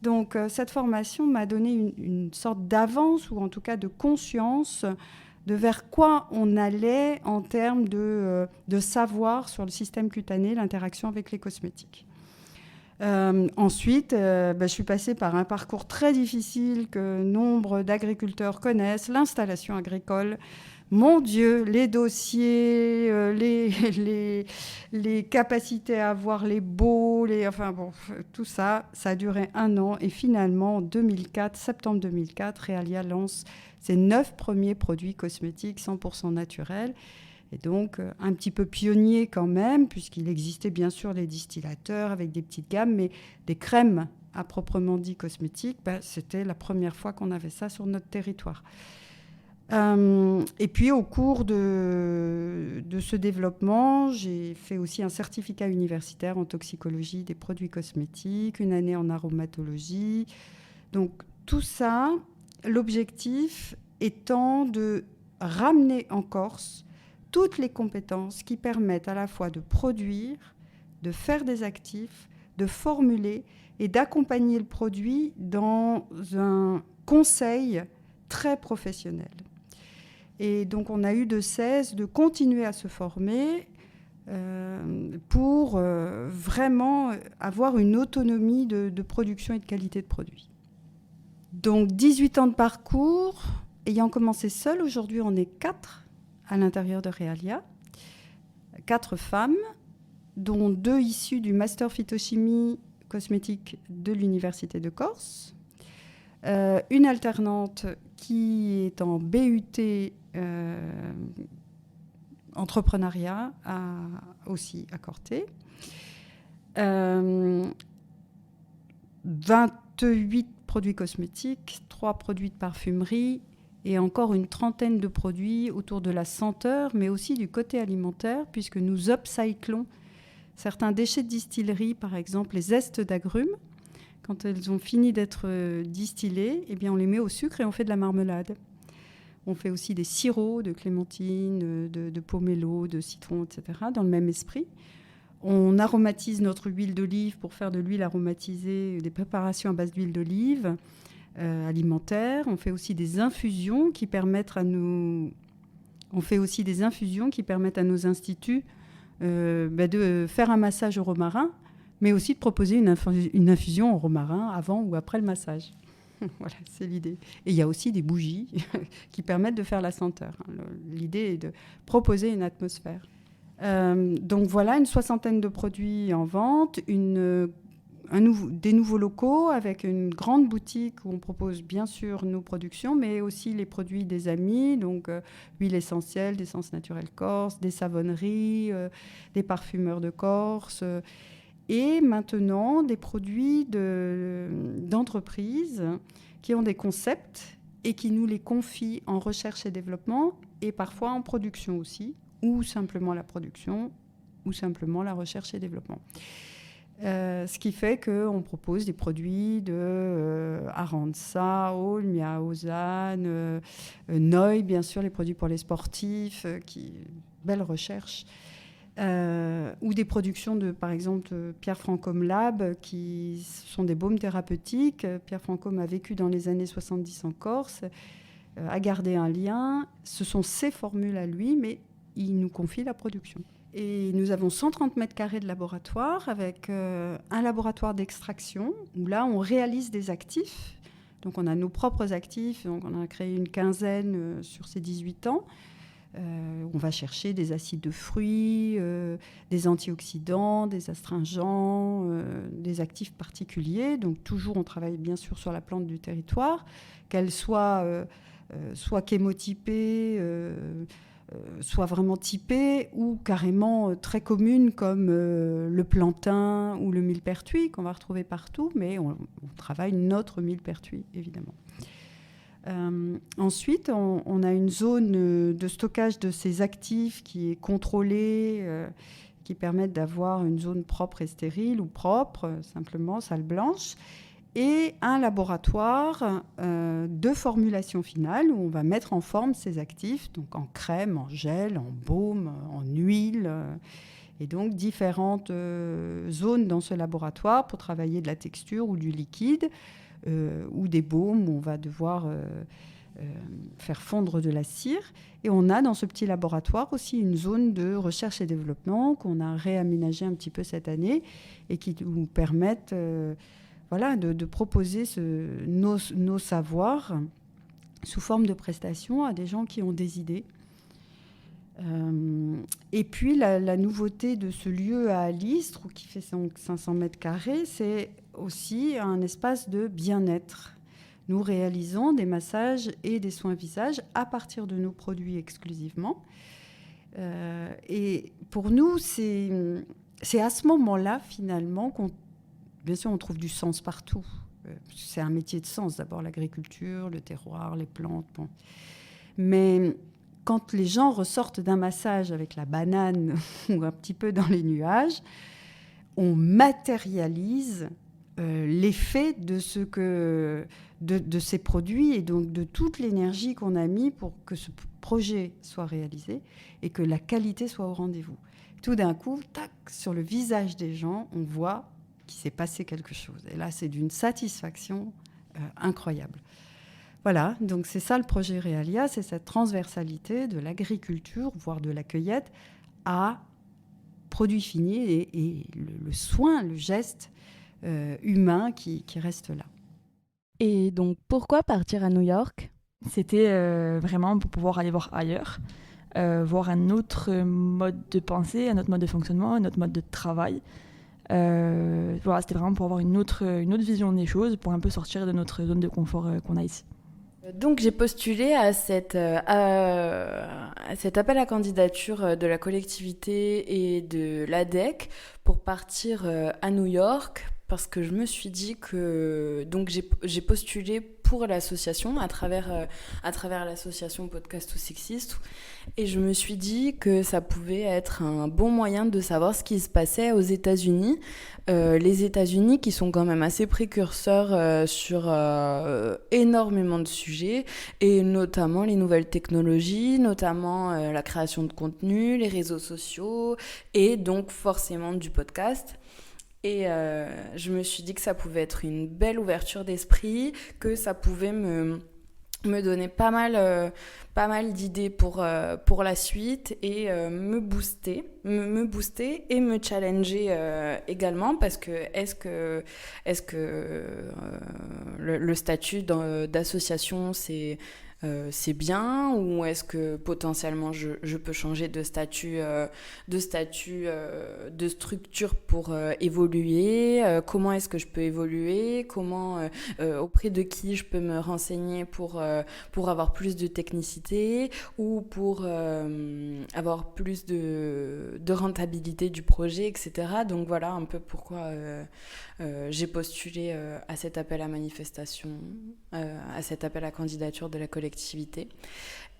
Donc cette formation m'a donné une sorte d'avance, ou en tout cas de conscience de vers quoi on allait en termes de savoir sur le système cutané, l'interaction avec les cosmétiques. Ensuite, je suis passée par un parcours très difficile que nombre d'agriculteurs connaissent, l'installation agricole. Mon Dieu, les dossiers, les capacités à avoir les baux, tout ça, ça a duré 1 an. Et finalement, en 2004, septembre 2004, Realia lance ses 9 premiers produits cosmétiques 100% naturels. Et donc, un petit peu pionnier quand même, puisqu'il existait bien sûr les distillateurs avec des petites gammes, mais des crèmes à proprement dit cosmétiques, c'était la première fois qu'on avait ça sur notre territoire. Et puis, au cours de ce développement, j'ai fait aussi un certificat universitaire en toxicologie des produits cosmétiques, 1 année en aromatologie. Donc, tout ça, l'objectif étant de ramener en Corse toutes les compétences qui permettent à la fois de produire, de faire des actifs, de formuler et d'accompagner le produit dans un conseil très professionnel. Et donc, on a eu de cesse de continuer à se former pour vraiment avoir une autonomie de production et de qualité de produit. Donc, 18 ans de parcours. Ayant commencé seule, aujourd'hui, on est 4 à l'intérieur de Realia. 4 femmes, dont 2 issues du master phytochimie cosmétique de l'Université de Corse. Une alternante qui est en BUT entrepreneuriat aussi à Corté. 28 produits cosmétiques, 3 produits de parfumerie et encore une trentaine de produits autour de la senteur, mais aussi du côté alimentaire, puisque nous upcyclons certains déchets de distillerie, par exemple les zestes d'agrumes. Quand elles ont fini d'être distillées, eh bien on les met au sucre et on fait de la marmelade. On fait aussi des sirops de clémentine, de pomelo, de citron, etc., dans le même esprit. On aromatise notre huile d'olive pour faire de l'huile aromatisée, des préparations à base d'huile d'olive alimentaire. On fait aussi des infusions qui permettent à nos instituts de faire un massage au romarin, mais aussi de proposer une infusion au romarin avant ou après le massage. Voilà, c'est l'idée. Et il y a aussi des bougies qui permettent de faire la senteur. L'idée est de proposer une atmosphère. Donc voilà, une 60aine de produits en vente, des nouveaux locaux avec une grande boutique où on propose bien sûr nos productions, mais aussi les produits des amis, donc huile essentielle, d'essence naturelle corse, des savonneries, des parfumeurs de Corse, et maintenant des produits d'entreprises qui ont des concepts et qui nous les confient en recherche et développement, et parfois en production aussi, ou simplement la production, ou simplement la recherche et développement. Ce qui fait qu'on propose des produits de Aranza, Olmia, Ozane, Noy, bien sûr, les produits pour les sportifs, belle recherche. Ou des productions de, par exemple, Pierre Francôme Lab, qui sont des baumes thérapeutiques. Pierre Francôme a vécu dans les années 70 en Corse, a gardé un lien. Ce sont ses formules à lui, mais il nous confie la production. Et nous avons 130 mètres carrés de laboratoire avec un laboratoire d'extraction où là, on réalise des actifs. Donc, on a nos propres actifs. Donc, on a créé une quinzaine sur ces 18 ans. On va chercher des acides de fruits, des antioxydants, des astringents, des actifs particuliers. Donc, toujours, on travaille bien sûr sur la plante du territoire, qu'elle soit chémotypée, soit vraiment typée ou carrément très commune comme le plantain ou le millepertuis qu'on va retrouver partout, mais on travaille notre millepertuis, évidemment. Ensuite, on a une zone de stockage de ces actifs qui est contrôlée, qui permettent d'avoir une zone propre et stérile ou propre, simplement, salle blanche, et un laboratoire de formulation finale où on va mettre en forme ces actifs, donc en crème, en gel, en baume, en huile, et donc différentes zones dans ce laboratoire pour travailler de la texture ou du liquide, ou des baumes où on va devoir faire fondre de la cire. Et on a dans ce petit laboratoire aussi une zone de recherche et développement qu'on a réaménagée un petit peu cette année et qui nous permettent de proposer nos savoirs sous forme de prestations à des gens qui ont des idées. Et puis la nouveauté de ce lieu à Alistre, qui fait 500 mètres carrés, c'est aussi un espace de bien-être. Nous réalisons des massages et des soins visage à partir de nos produits exclusivement. Et pour nous, c'est à ce moment-là, finalement, bien sûr, on trouve du sens partout. C'est un métier de sens, d'abord l'agriculture, le terroir, les plantes. Bon. Mais quand les gens ressortent d'un massage avec la banane ou un petit peu dans les nuages, on matérialise l'effet de ces produits et donc de toute l'énergie qu'on a mis pour que ce projet soit réalisé et que la qualité soit au rendez-vous. Tout d'un coup, tac, sur le visage des gens, on voit qu'il s'est passé quelque chose. Et là, c'est d'une satisfaction incroyable. Voilà, donc c'est ça le projet Realia, c'est cette transversalité de l'agriculture, voire de la cueillette, à produits finis et le soin, le geste humain qui reste là.
Et donc, pourquoi partir à New York ?
C'était vraiment pour pouvoir aller voir ailleurs, voir un autre mode de pensée, un autre mode de fonctionnement, un autre mode de travail. Voilà, c'était vraiment pour avoir une autre vision des choses, pour un peu sortir de notre zone de confort qu'on a ici.
Donc j'ai postulé à cet appel à candidature de la collectivité et de l'ADEC pour partir à New York parce que je me suis dit que donc j'ai postulé pour l'association à travers l'association Podcast ou Sexiste et je me suis dit que ça pouvait être un bon moyen de savoir ce qui se passait aux États-Unis. Les États-Unis qui sont quand même assez précurseurs sur énormément de sujets et notamment les nouvelles technologies, notamment la création de contenu, les réseaux sociaux et donc forcément du podcast. Et je me suis dit que ça pouvait être une belle ouverture d'esprit, que ça pouvait me donner pas mal d'idées pour la suite et me booster et me challenger également parce que est-ce que le statut d'association c'est c'est bien, ou est-ce que potentiellement je peux changer de statut, de structure pour évoluer, comment est-ce que je peux évoluer, auprès de qui je peux me renseigner pour avoir plus de technicité ou pour avoir plus de rentabilité du projet, etc. Donc voilà un peu pourquoi j'ai postulé à cet appel à manifestation, à cet appel à candidature de la collectivité.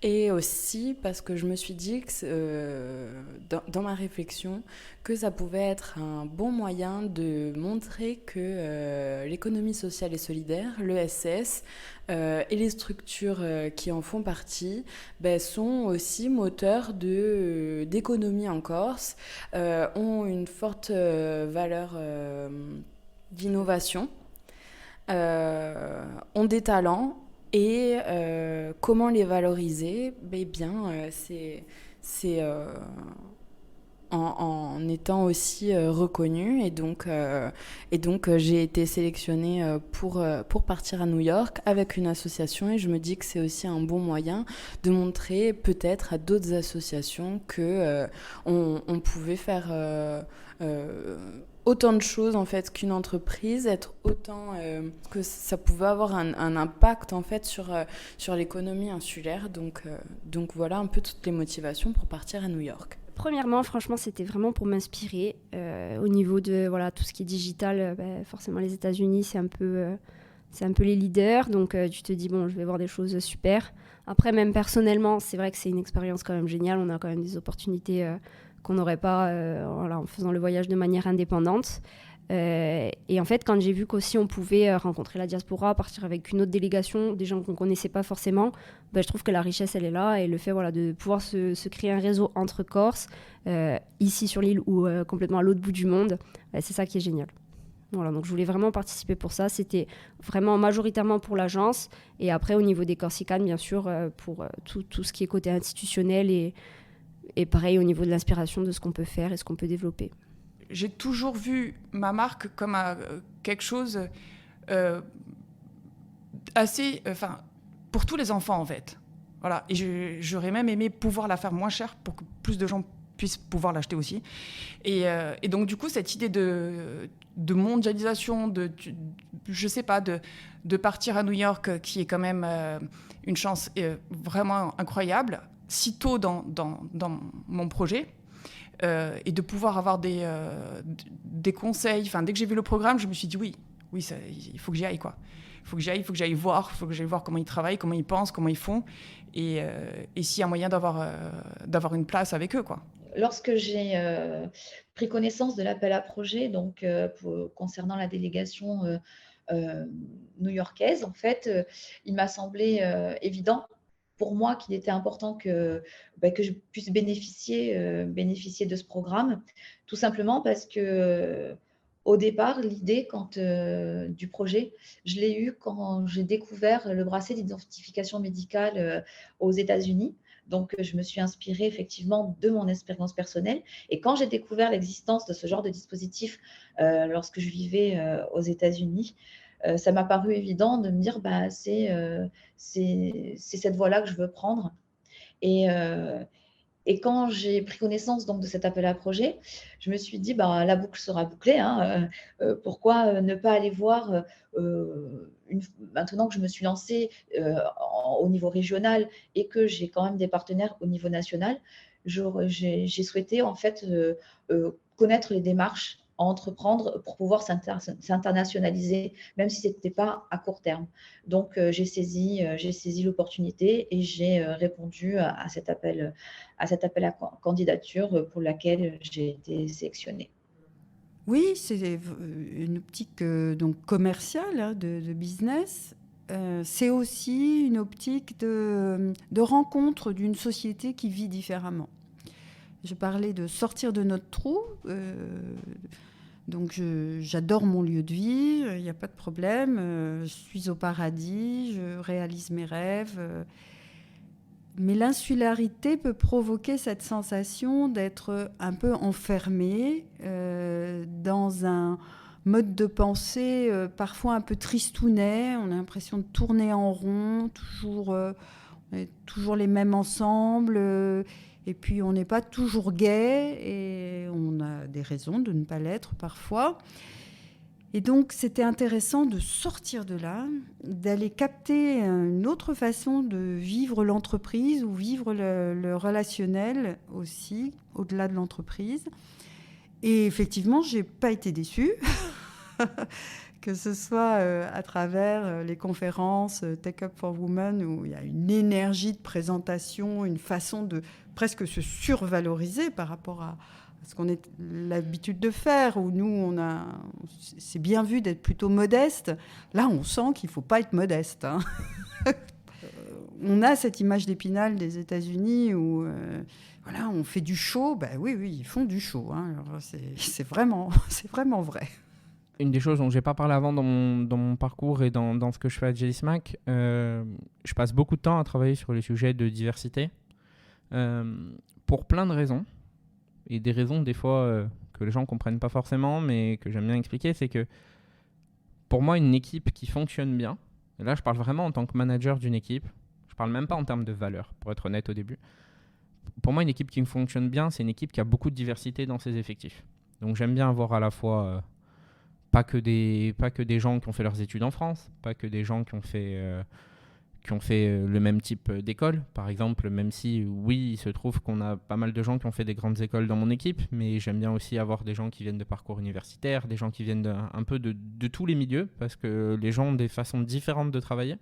Et aussi parce que je me suis dit que, dans ma réflexion, que ça pouvait être un bon moyen de montrer que l'économie sociale et solidaire, l'ESS, et les structures qui en font partie sont aussi moteurs d'économie en Corse, ont une forte valeur d'innovation, ont des talents. Et comment les valoriser ? C'est en étant aussi reconnue. Et donc j'ai été sélectionnée pour partir à New York avec une association. Et je me dis que c'est aussi un bon moyen de montrer peut-être à d'autres associations qu'on pouvait faire autant de choses en fait qu'une entreprise, être autant que ça pouvait avoir un impact en fait sur l'économie insulaire. Donc voilà un peu toutes les motivations pour partir à New York.
Premièrement, franchement, c'était vraiment pour m'inspirer au niveau de tout ce qui est digital. Forcément, les États-Unis, c'est un peu les leaders. Donc, tu te dis, bon, je vais voir des choses super. Après, même personnellement, c'est vrai que c'est une expérience quand même géniale. On a quand même des opportunités qu'on n'aurait pas en faisant le voyage de manière indépendante. Et en fait, quand j'ai vu qu'aussi on pouvait rencontrer la diaspora, partir avec une autre délégation, des gens qu'on ne connaissait pas forcément, je trouve que la richesse, elle est là. Et le fait de pouvoir se créer un réseau entre Corses, ici sur l'île ou complètement à l'autre bout du monde, c'est ça qui est génial. Voilà, donc je voulais vraiment participer pour ça. C'était vraiment majoritairement pour l'agence. Et après, au niveau des Corsicanes, bien sûr, pour tout ce qui est côté institutionnel et pareil au niveau de l'inspiration de ce qu'on peut faire et ce qu'on peut développer.
J'ai toujours vu ma marque comme quelque chose assez... pour tous les enfants, en fait. Voilà. Et j'aurais même aimé pouvoir la faire moins chère pour que plus de gens puissent pouvoir l'acheter aussi. Et donc, du coup, cette idée de mondialisation, je sais pas, de partir à New York, qui est quand même une chance vraiment incroyable, si tôt dans mon projet, et de pouvoir avoir des conseils. Enfin, dès que j'ai vu le programme, je me suis dit oui, il faut que j'y aille, quoi. Il faut que j'aille voir comment ils travaillent, comment ils pensent, comment ils font, et s'il y a moyen d'avoir une place avec eux, quoi.
Lorsque j'ai pris connaissance de l'appel à projet, donc concernant la délégation new-yorkaise, en fait, il m'a semblé évident pour moi qu'il était important que je puisse bénéficier de ce programme, tout simplement parce que au départ, l'idée du projet, je l'ai eue quand j'ai découvert le bracelet d'identification médicale aux États-Unis. Donc, je me suis inspirée effectivement de mon expérience personnelle. Et quand j'ai découvert l'existence de ce genre de dispositif lorsque je vivais aux États-Unis, ça m'a paru évident de me dire c'est cette voie-là que je veux prendre. Et quand j'ai pris connaissance donc de cet appel à projet, je me suis dit la boucle sera bouclée. Pourquoi ne pas aller voir maintenant que je me suis lancée au niveau régional et que j'ai quand même des partenaires au niveau national, j'ai souhaité en fait connaître les démarches à entreprendre pour pouvoir s'internationaliser, même si ce n'était pas à court terme. Donc, j'ai saisi l'opportunité et j'ai répondu à cet appel à candidature pour laquelle j'ai été sélectionnée.
Oui, c'est une optique donc commerciale, de business. C'est aussi une optique de rencontre d'une société qui vit différemment. Je parlais de sortir de notre trou. Donc, j'adore mon lieu de vie, il n'y a pas de problème. Je suis au paradis, je réalise mes rêves. Mais l'insularité peut provoquer cette sensation d'être un peu enfermé dans un mode de pensée parfois un peu tristounet. On a l'impression de tourner en rond, toujours... Et toujours les mêmes ensembles. Et puis, on n'est pas toujours gai. Et on a des raisons de ne pas l'être parfois. Et donc, c'était intéressant de sortir de là, d'aller capter une autre façon de vivre l'entreprise ou vivre le relationnel aussi, au-delà de l'entreprise. Et effectivement, je n'ai pas été déçue, que ce soit à travers les conférences Tech Up for Women, où il y a une énergie de présentation, une façon de presque se survaloriser par rapport à ce qu'on a l'habitude de faire, où nous, c'est bien vu d'être plutôt modeste. Là, on sent qu'il ne faut pas être modeste. Hein. On a cette image d'Épinal des États-Unis où voilà, on fait du show. Ben oui, ils font du show. Hein. Alors, c'est vraiment vrai.
Une des choses dont je n'ai pas parlé avant dans mon parcours et dans ce que je fais à Jelly Smack, je passe beaucoup de temps à travailler sur les sujets de diversité pour plein de raisons. Et des raisons, des fois, que les gens ne comprennent pas forcément, mais que j'aime bien expliquer, c'est que pour moi, une équipe qui fonctionne bien, et là, je parle vraiment en tant que manager d'une équipe, je ne parle même pas en termes de valeur, pour être honnête au début. Pour moi, une équipe qui fonctionne bien, c'est une équipe qui a beaucoup de diversité dans ses effectifs. Donc, j'aime bien avoir à la fois pas que des gens qui ont fait leurs études en France, pas que des gens qui ont fait le même type d'école, par exemple, même si, oui, il se trouve qu'on a pas mal de gens qui ont fait des grandes écoles dans mon équipe, mais j'aime bien aussi avoir des gens qui viennent de parcours universitaires, des gens qui viennent un peu de tous les milieux, parce que les gens ont des façons différentes de travailler,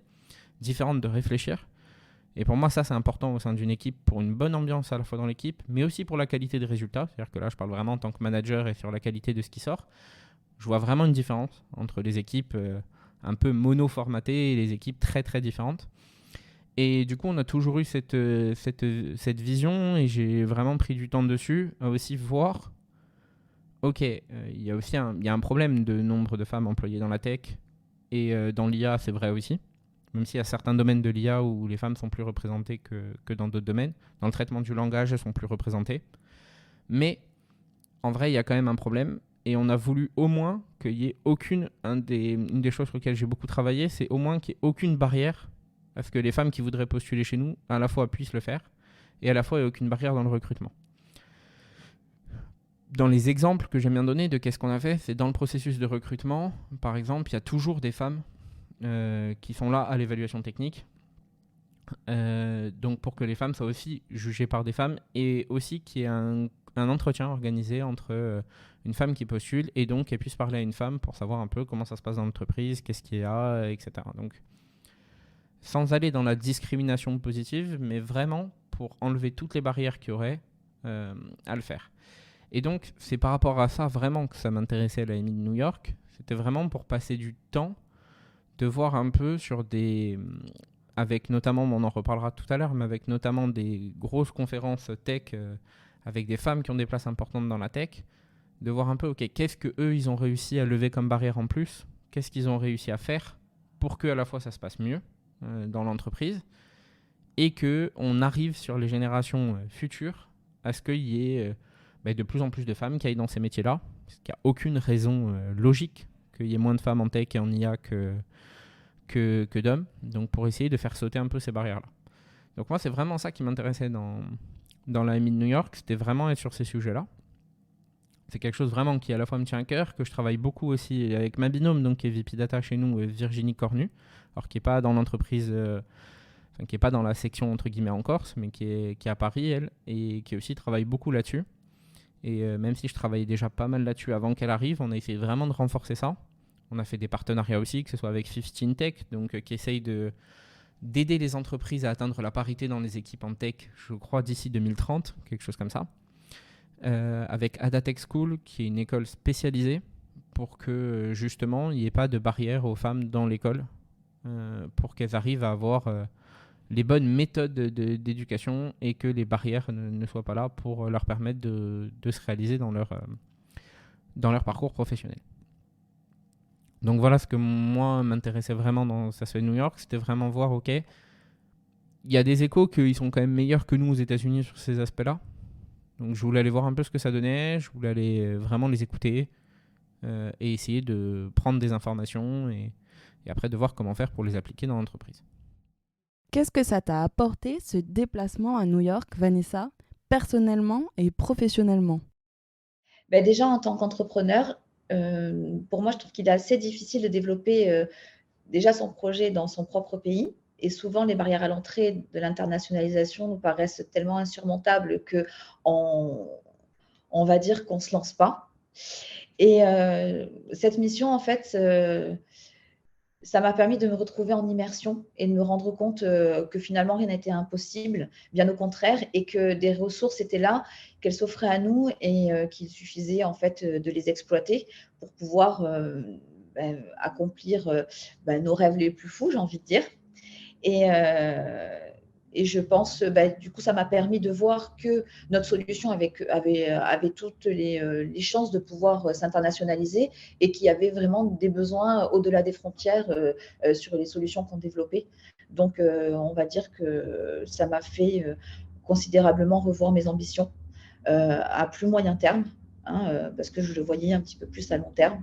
différentes de réfléchir. Et pour moi, ça, c'est important au sein d'une équipe, pour une bonne ambiance à la fois dans l'équipe, mais aussi pour la qualité des résultats. C'est-à-dire que là, je parle vraiment en tant que manager et sur la qualité de ce qui sort. Je vois vraiment une différence entre les équipes un peu mono-formatées et les équipes très très différentes. Et du coup, on a toujours eu cette vision et j'ai vraiment pris du temps dessus à aussi voir, ok, il y a aussi un problème de nombre de femmes employées dans la tech et dans l'IA, c'est vrai aussi. Même s'il y a certains domaines de l'IA où les femmes sont plus représentées que dans d'autres domaines. Dans le traitement du langage, elles sont plus représentées. Mais en vrai, il y a quand même un problème. Et on a voulu au moins qu'il y ait une des choses sur lesquelles j'ai beaucoup travaillé, c'est au moins qu'il n'y ait aucune barrière à ce que les femmes qui voudraient postuler chez nous, à la fois puissent le faire, et à la fois il n'y ait aucune barrière dans le recrutement. Dans les exemples que j'aime bien donner de qu'est-ce qu'on a fait, c'est dans le processus de recrutement, par exemple, il y a toujours des femmes qui sont là à l'évaluation technique. Donc pour que les femmes soient aussi jugées par des femmes, et aussi qu'il y ait un entretien organisé entre une femme qui postule et donc qu'elle puisse parler à une femme pour savoir un peu comment ça se passe dans l'entreprise, qu'est-ce qu'il y a, etc. Donc, sans aller dans la discrimination positive, mais vraiment pour enlever toutes les barrières qu'il y aurait à le faire. Et donc, c'est par rapport à ça vraiment que ça m'intéressait à l'AMI de New York. C'était vraiment pour passer du temps de voir un peu sur avec notamment, on en reparlera tout à l'heure, mais avec notamment des grosses conférences tech avec des femmes qui ont des places importantes dans la tech, de voir un peu, ok, qu'est-ce qu'eux, ils ont réussi à lever comme barrière en plus, qu'est-ce qu'ils ont réussi à faire pour qu'à la fois ça se passe mieux dans l'entreprise et qu'on arrive sur les générations futures à ce qu'il y ait de plus en plus de femmes qui aillent dans ces métiers-là, parce qu'il n'y a aucune raison logique qu'il y ait moins de femmes en tech et en IA que d'hommes, donc pour essayer de faire sauter un peu ces barrières-là. Donc moi, c'est vraiment ça qui m'intéressait dans l'AMI de New York, c'était vraiment être sur ces sujets-là. C'est quelque chose vraiment qui à la fois me tient à cœur, que je travaille beaucoup aussi avec ma binôme, donc qui est VP Data chez nous, Virginie Cornu, alors qui n'est pas dans l'entreprise, qui n'est pas dans la section entre guillemets en Corse, mais qui est à Paris, elle, et qui aussi travaille beaucoup là-dessus. Et même si je travaillais déjà pas mal là-dessus avant qu'elle arrive, on a essayé vraiment de renforcer ça. On a fait des partenariats aussi, que ce soit avec 15 Tech, donc qui essaye d'aider les entreprises à atteindre la parité dans les équipes en tech, je crois d'ici 2030, quelque chose comme ça. Avec Ada Tech School, qui est une école spécialisée pour que justement il n'y ait pas de barrière aux femmes dans l'école, pour qu'elles arrivent à avoir les bonnes méthodes d'éducation et que les barrières ne soient pas là pour leur permettre de se réaliser dans leur parcours professionnel. Donc voilà ce que moi m'intéressait vraiment dans SASFED New York, c'était vraiment voir, ok, il y a des échos qu'ils sont quand même meilleurs que nous aux États-Unis sur ces aspects-là. Donc je voulais aller voir un peu ce que ça donnait, je voulais aller vraiment les écouter et essayer de prendre des informations et après de voir comment faire pour les appliquer dans l'entreprise.
Qu'est-ce que ça t'a apporté, ce déplacement à New York, Vanessa, personnellement et professionnellement?
Déjà, en tant qu'entrepreneur, pour moi, je trouve qu'il est assez difficile de développer déjà son projet dans son propre pays. Et souvent, les barrières à l'entrée de l'internationalisation nous paraissent tellement insurmontables qu'on on va dire qu'on ne se lance pas. Et cette mission, en fait, ça m'a permis de me retrouver en immersion et de me rendre compte que finalement rien n'était impossible, bien au contraire, et que des ressources étaient là, qu'elles s'offraient à nous et qu'il suffisait en fait de les exploiter pour pouvoir accomplir nos rêves les plus fous, j'ai envie de dire. Et, et je pense, du coup, ça m'a permis de voir que notre solution avait toutes les chances de pouvoir s'internationaliser et qu'il y avait vraiment des besoins au-delà des frontières sur les solutions qu'on développait. Donc, on va dire que ça m'a fait considérablement revoir mes ambitions à plus moyen terme, parce que je le voyais un petit peu plus à long terme.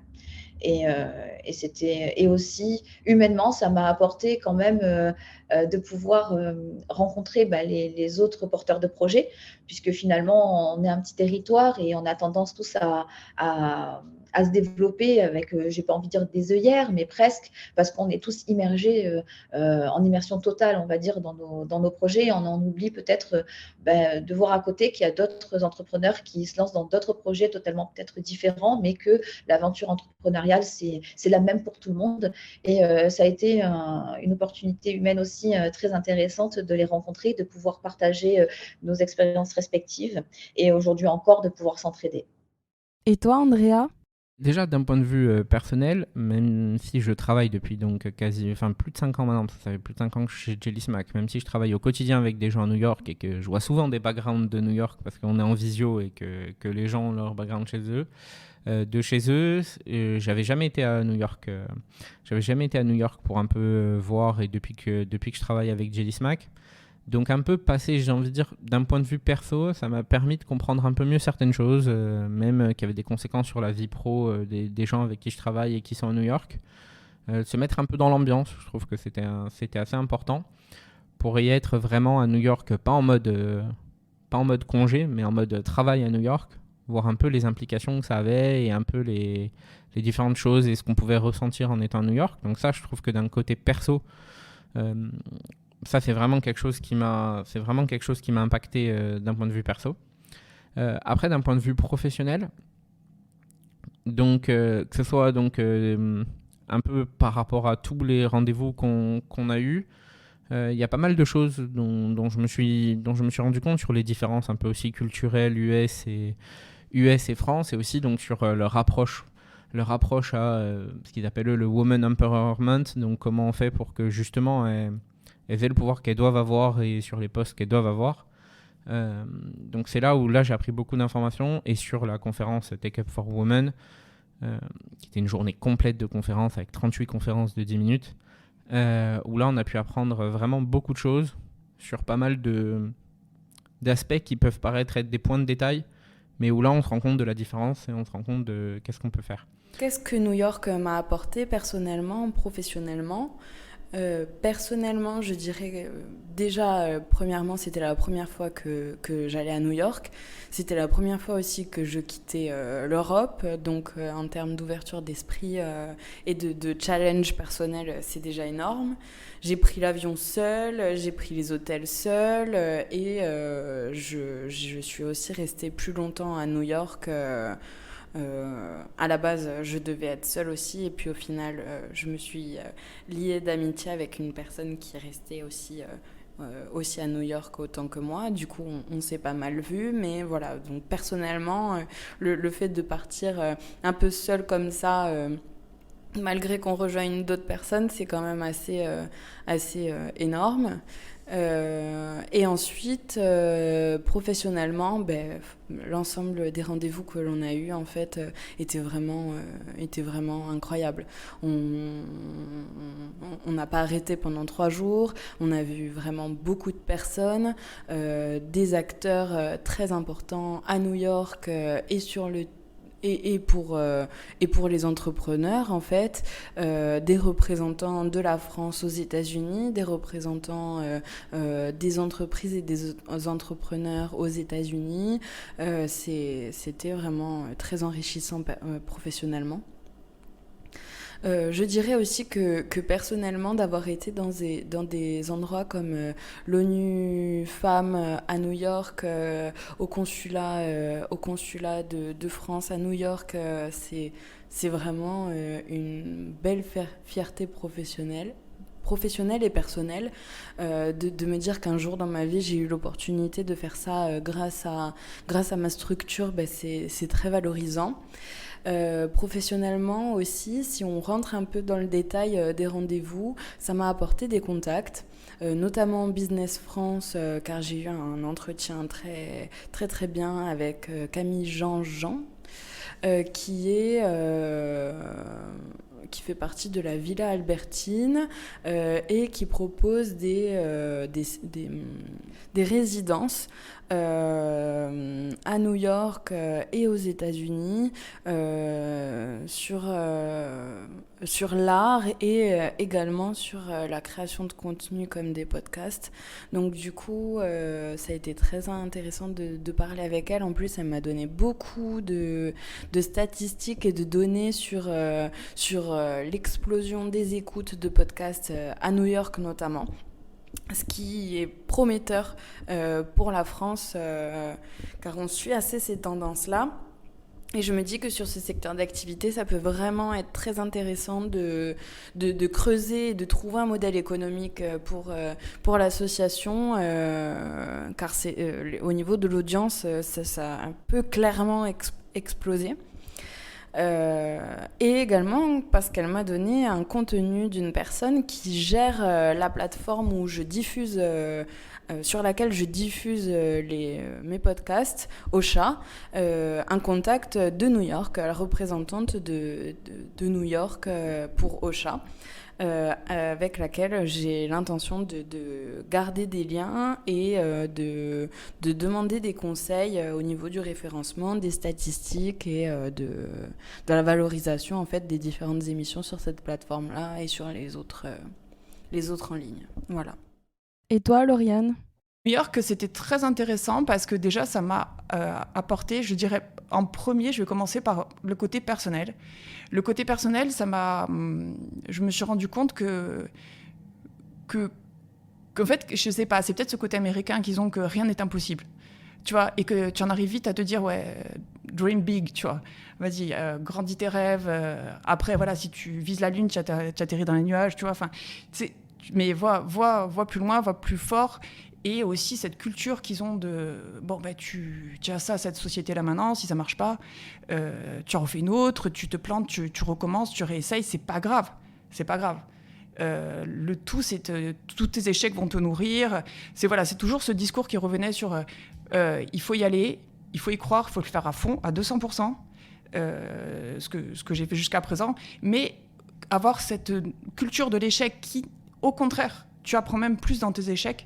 Et aussi humainement, ça m'a apporté quand même de pouvoir rencontrer les autres porteurs de projets, puisque finalement, on est un petit territoire et on a tendance tous à se développer avec, j'ai pas envie de dire des œillères, mais presque, parce qu'on est tous immergés en immersion totale, on va dire, dans nos projets. On en oublie peut-être de voir à côté qu'il y a d'autres entrepreneurs qui se lancent dans d'autres projets totalement peut-être différents, mais que l'aventure entrepreneuriale, c'est la même pour tout le monde. Et ça a été une opportunité humaine aussi très intéressante de les rencontrer, de pouvoir partager nos expériences respectives et aujourd'hui encore de pouvoir s'entraider.
Et toi, Andrea?
Déjà, d'un point de vue personnel, même si je travaille depuis donc plus de 5 ans maintenant, parce que ça fait plus de 5 ans que je suis chez Jelly Smack, même si je travaille au quotidien avec des gens à New York et que je vois souvent des backgrounds de New York parce qu'on est en visio et que les gens ont leur background chez eux, j'avais jamais été à New York. J'avais jamais été à New York pour un peu voir, et depuis que je travaille avec Jelly Smack. Donc un peu passé, j'ai envie de dire, d'un point de vue perso, ça m'a permis de comprendre un peu mieux certaines choses, même qui avaient des conséquences sur la vie pro des gens avec qui je travaille et qui sont à New York. Se mettre un peu dans l'ambiance, je trouve que c'était assez important pour y être vraiment à New York, pas en mode congé, mais en mode travail à New York, voir un peu les implications que ça avait et un peu les différentes choses et ce qu'on pouvait ressentir en étant à New York. Donc ça, je trouve que d'un côté perso, ça, c'est vraiment quelque chose qui m'a impacté d'un point de vue perso. Après, d'un point de vue professionnel, donc que ce soit un peu par rapport à tous les rendez-vous qu'on a eus, il y a pas mal de choses dont je me suis rendu compte sur les différences un peu aussi culturelles US et France, et aussi donc sur leur approche à ce qu'ils appellent le Women Empowerment, donc comment on fait pour que justement elles aient le pouvoir qu'elles doivent avoir et sur les postes qu'elles doivent avoir. Donc c'est là où j'ai appris beaucoup d'informations, et sur la conférence Take Up for Women, qui était une journée complète de conférences avec 38 conférences de 10 minutes, où là on a pu apprendre vraiment beaucoup de choses sur pas mal d'aspects qui peuvent paraître être des points de détail, mais où là on se rend compte de la différence et on se rend compte de qu'est-ce qu'on peut faire.
Qu'est-ce que New York m'a apporté personnellement, professionnellement ? Personnellement, je dirais déjà, premièrement, c'était la première fois que j'allais à New York. C'était la première fois aussi que je quittais l'Europe. Donc, en termes d'ouverture d'esprit et de challenge personnel, c'est déjà énorme. J'ai pris l'avion seule, j'ai pris les hôtels seule et je suis aussi restée plus longtemps à New York. À la base, je devais être seule aussi, et puis au final, je me suis liée d'amitié avec une personne qui restait aussi à New York autant que moi. Du coup, on s'est pas mal vus, mais voilà. Donc personnellement, le fait de partir un peu seule comme ça, malgré qu'on rejoigne d'autres personnes, c'est quand même assez énorme. Et ensuite, professionnellement, l'ensemble des rendez-vous que l'on a eus en fait était vraiment incroyable. On n'a pas arrêté pendant 3 jours. On a vu vraiment beaucoup de personnes, des acteurs très importants à New York et et pour les entrepreneurs, en fait, des représentants de la France aux États-Unis, des représentants des entreprises et des entrepreneurs aux États-Unis. C'était vraiment très enrichissant professionnellement. Je dirais aussi que personnellement, d'avoir été dans des endroits comme l'ONU Femmes à New York, au consulat de France à New York, c'est vraiment une belle fierté professionnelle et personnelle, de me dire qu'un jour dans ma vie j'ai eu l'opportunité de faire ça grâce à ma structure. C'est très valorisant. Professionnellement aussi, si on rentre un peu dans le détail des rendez-vous, ça m'a apporté des contacts, notamment Business France, car j'ai eu un entretien très très très bien avec Camille Jean, qui fait partie de la Villa Albertine et qui propose des résidences à New York et aux États-Unis sur l'art et également sur la création de contenu comme des podcasts. Donc du coup, ça a été très intéressant de parler avec elle. En plus, elle m'a donné beaucoup de statistiques et de données sur l'explosion des écoutes de podcasts à New York notamment. Ce qui est prometteur pour la France, car on suit assez ces tendances-là. Et je me dis que sur ce secteur d'activité, ça peut vraiment être très intéressant de creuser et de trouver un modèle économique pour l'association, car au niveau de l'audience, ça a un peu clairement explosé. Et également parce qu'elle m'a donné un contenu d'une personne qui gère la plateforme où je diffuse, sur laquelle je diffuse mes podcasts, Ocha, un contact de New York, la représentante de New York pour Ocha. Avec laquelle j'ai l'intention de garder des liens et de demander des conseils au niveau du référencement, des statistiques et de la valorisation en fait des différentes émissions sur cette plateforme-là et sur les autres en ligne. Voilà.
Et toi, Lauriane ?
New York, c'était très intéressant parce que déjà, ça m'a apporté, je dirais, en premier, je vais commencer par le côté personnel. Le côté personnel, je me suis rendu compte qu'en fait, je sais pas, c'est peut-être ce côté américain qu'ils ont, que rien n'est impossible. Tu vois, et que tu en arrives vite à te dire, ouais, dream big, tu vois. Vas-y, grandis tes rêves. Après, voilà, si tu vises la lune, tu atterris dans les nuages, tu vois. Enfin, mais vois plus loin, vois plus fort. Et aussi cette culture qu'ils ont de bon, ben, tu as ça, cette société-là maintenant, si ça marche pas, tu en refais une autre, tu te plantes, tu recommences, tu réessayes, c'est pas grave. C'est pas grave. Le tout, c'est tous tes échecs vont te nourrir. C'est toujours ce discours qui revenait sur il faut y aller, il faut y croire, il faut le faire à fond, à 200%, ce que j'ai fait jusqu'à présent. Mais avoir cette culture de l'échec qui, au contraire, tu apprends même plus dans tes échecs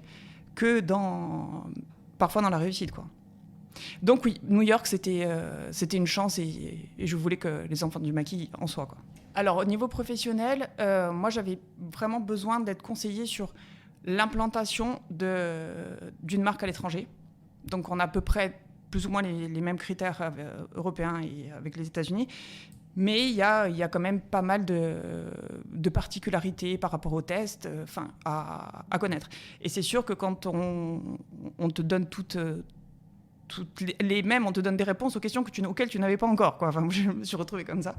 que parfois dans la réussite, quoi. Donc oui, New York, c'était une chance et je voulais que les enfants du maquis en soient, quoi. Alors au niveau professionnel, moi j'avais vraiment besoin d'être conseillée sur l'implantation d'une marque à l'étranger. Donc on a à peu près plus ou moins les mêmes critères européens et avec les États-Unis. Mais il y a quand même pas mal de particularités par rapport aux tests à connaître. Et c'est sûr que quand on te donne toutes les mêmes, on te donne des réponses aux questions auxquelles tu n'avais pas encore, quoi. Enfin, je me suis retrouvée comme ça.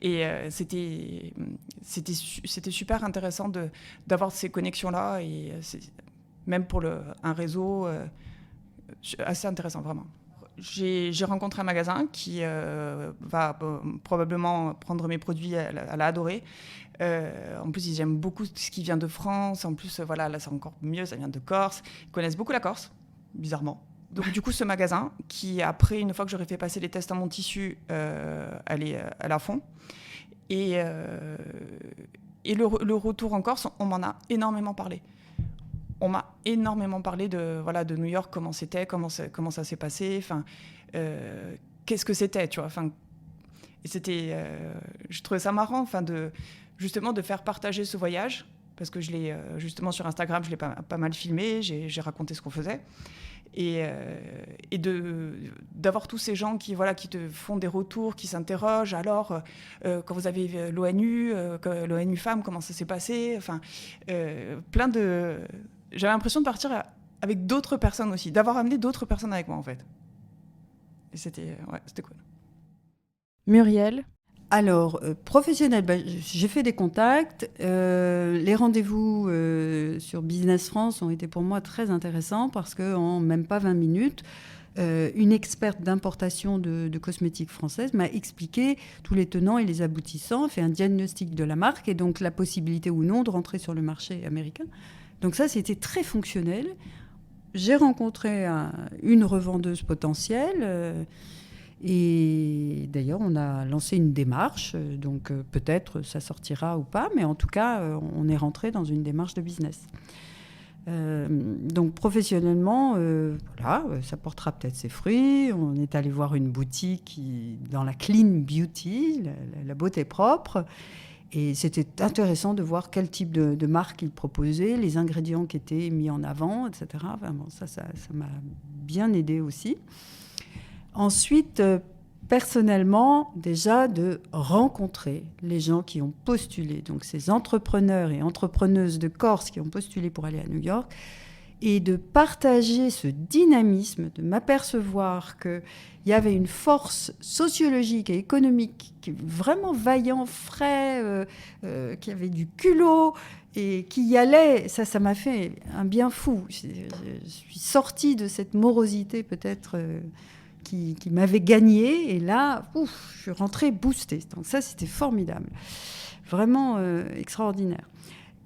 Et c'était super intéressant d'avoir ces connexions-là. Et même pour un réseau assez intéressant, vraiment. J'ai rencontré un magasin qui va probablement prendre mes produits, elle a adoré. En plus, ils aiment beaucoup ce qui vient de France. En plus, voilà, là, c'est encore mieux, ça vient de Corse. Ils connaissent beaucoup la Corse, bizarrement. Donc, du coup, ce magasin, qui après, une fois que j'aurais fait passer les tests à mon tissu, elle est à fond. Et le retour en Corse, on m'en a énormément parlé. On m'a énormément parlé de New York, comment c'était, comment ça s'est passé, qu'est-ce que c'était, tu vois. Et je trouvais ça marrant, justement de faire partager ce voyage, parce que je l'ai justement sur Instagram, je l'ai pas mal filmé, j'ai raconté ce qu'on faisait. Et d'avoir tous ces gens qui te font des retours, qui s'interrogent. Alors, quand vous avez l'ONU Femmes, comment ça s'est passé? Enfin, j'avais l'impression de partir avec d'autres personnes aussi, d'avoir amené d'autres personnes avec moi, en fait. Et c'était cool.
Muriel?
Alors, professionnel, j'ai fait des contacts. Les rendez-vous sur Business France ont été pour moi très intéressants parce qu'en même pas 20 minutes, une experte d'importation de cosmétiques françaises m'a expliqué tous les tenants et les aboutissants, fait un diagnostic de la marque et donc la possibilité ou non de rentrer sur le marché américain. Donc ça, c'était très fonctionnel. J'ai rencontré une revendeuse potentielle et d'ailleurs, on a lancé une démarche. Donc peut-être ça sortira ou pas, mais en tout cas, on est rentré dans une démarche de business. Donc professionnellement, ça portera peut-être ses fruits. On est allé voir une boutique dans la clean beauty, la beauté propre. Et c'était intéressant de voir quel type de marque ils proposaient, les ingrédients qui étaient mis en avant, etc. Enfin, bon, ça m'a bien aidé aussi. Ensuite, personnellement, déjà de rencontrer les gens qui ont postulé, donc ces entrepreneurs et entrepreneuses de Corse qui ont postulé pour aller à New York, et de partager ce dynamisme, de m'apercevoir qu'il y avait une force sociologique et économique vraiment vaillant, frais, qui avait du culot et qui y allait. Ça m'a fait un bien fou. Je suis sortie de cette morosité peut-être qui m'avait gagnée, et là, je suis rentrée boostée. Donc ça, c'était formidable. Vraiment extraordinaire.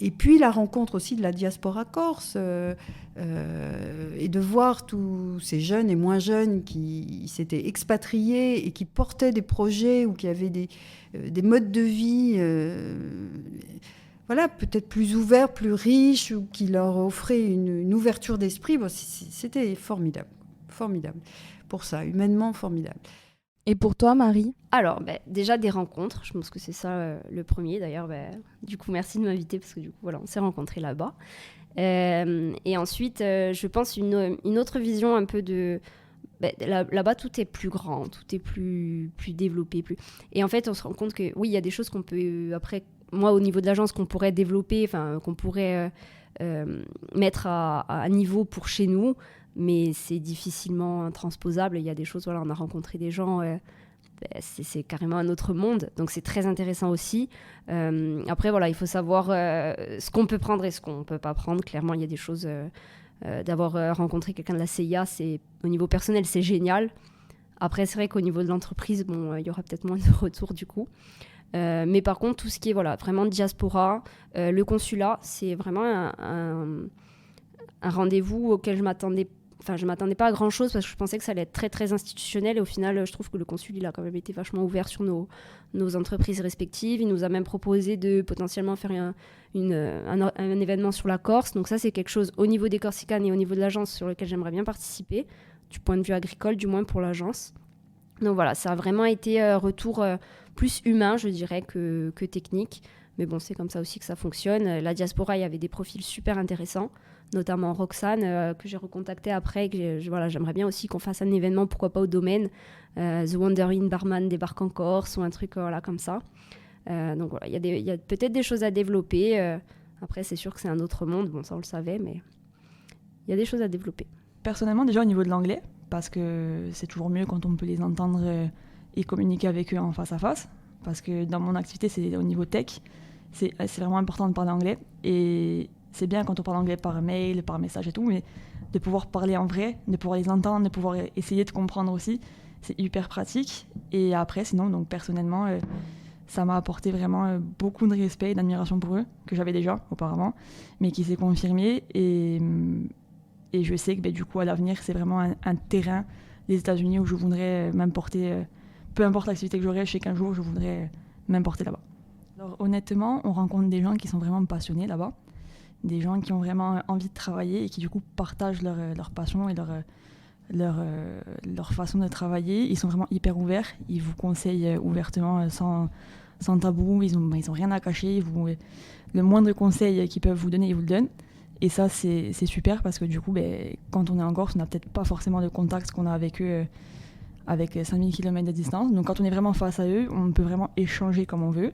Et puis la rencontre aussi de la diaspora corse, et de voir tous ces jeunes et moins jeunes qui s'étaient expatriés et qui portaient des projets ou qui avaient des modes de vie peut-être plus ouverts, plus riches, ou qui leur offraient une ouverture d'esprit. Bon, c'était formidable. Formidable. Pour ça, humainement formidable.
Et pour toi, Marie?
Alors, déjà des rencontres, je pense que c'est ça le premier. D'ailleurs, du coup, merci de m'inviter parce que du coup, voilà, on s'est rencontrés là-bas. Et ensuite, je pense une autre vision un peu de... là-bas, tout est plus grand, tout est plus développé. Et en fait, on se rend compte que, oui, il y a des choses qu'on peut... Après, moi, au niveau de l'agence, qu'on pourrait développer, qu'on pourrait mettre à niveau pour chez nous, mais c'est difficilement transposable. Il y a des choses, on a rencontré des gens, c'est carrément un autre monde, donc c'est très intéressant aussi. Après, il faut savoir ce qu'on peut prendre et ce qu'on ne peut pas prendre. Clairement, il y a des choses, d'avoir rencontré quelqu'un de la CIA, au niveau personnel, c'est génial. Après, c'est vrai qu'au niveau de l'entreprise, il y aura peut-être moins de retours du coup. Mais par contre, tout ce qui est vraiment diaspora, le consulat, c'est vraiment un rendez-vous auquel je m'attendais pas à grand chose parce que je pensais que ça allait être très très institutionnel, et au final je trouve que le consul il a quand même été vachement ouvert sur nos entreprises respectives. Il nous a même proposé de potentiellement faire un événement sur la Corse, donc ça c'est quelque chose au niveau des Corsicanes et au niveau de l'agence sur lequel j'aimerais bien participer, du point de vue agricole du moins pour l'agence. Donc voilà, ça a vraiment été retour plus humain je dirais que technique, mais bon c'est comme ça aussi que ça fonctionne. La diaspora, il y avait des profils super intéressants, notamment Roxane, que j'ai recontacté après. J'aimerais bien aussi qu'on fasse un événement, pourquoi pas au domaine. The Wandering Barman débarque en Corse, ou un truc comme ça. Donc voilà, il y a peut-être des choses à développer. Après, c'est sûr que c'est un autre monde, bon ça on le savait, mais il y a des choses à développer.
Personnellement, déjà au niveau de l'anglais, parce que c'est toujours mieux quand on peut les entendre et communiquer avec eux en face à face, parce que dans mon activité, c'est au niveau tech, c'est vraiment important de parler anglais, et c'est bien quand on parle anglais par mail, par message et tout, mais de pouvoir parler en vrai, de pouvoir les entendre, de pouvoir essayer de comprendre aussi, c'est hyper pratique. Et après, sinon, donc personnellement, ça m'a apporté vraiment beaucoup de respect et d'admiration pour eux, que j'avais déjà auparavant, mais qui s'est confirmé. Et je sais que du coup, à l'avenir, c'est vraiment un terrain des États-Unis où je voudrais m'importer, peu importe l'activité que j'aurai, je sais qu'un jour, je voudrais m'importer là-bas. Alors honnêtement, on rencontre des gens qui sont vraiment passionnés là-bas, des gens qui ont vraiment envie de travailler et qui du coup partagent leur passion et leur façon de travailler. Ils sont vraiment hyper ouverts. Ils vous conseillent ouvertement, sans tabou. Ils ont rien à cacher. Le moindre conseil qu'ils peuvent vous donner, ils vous le donnent. Et ça, c'est super parce que du coup, quand on est en Corse, on n'a peut-être pas forcément de contact qu'on a avec eux avec 5000 km de distance. Donc quand on est vraiment face à eux, on peut vraiment échanger comme on veut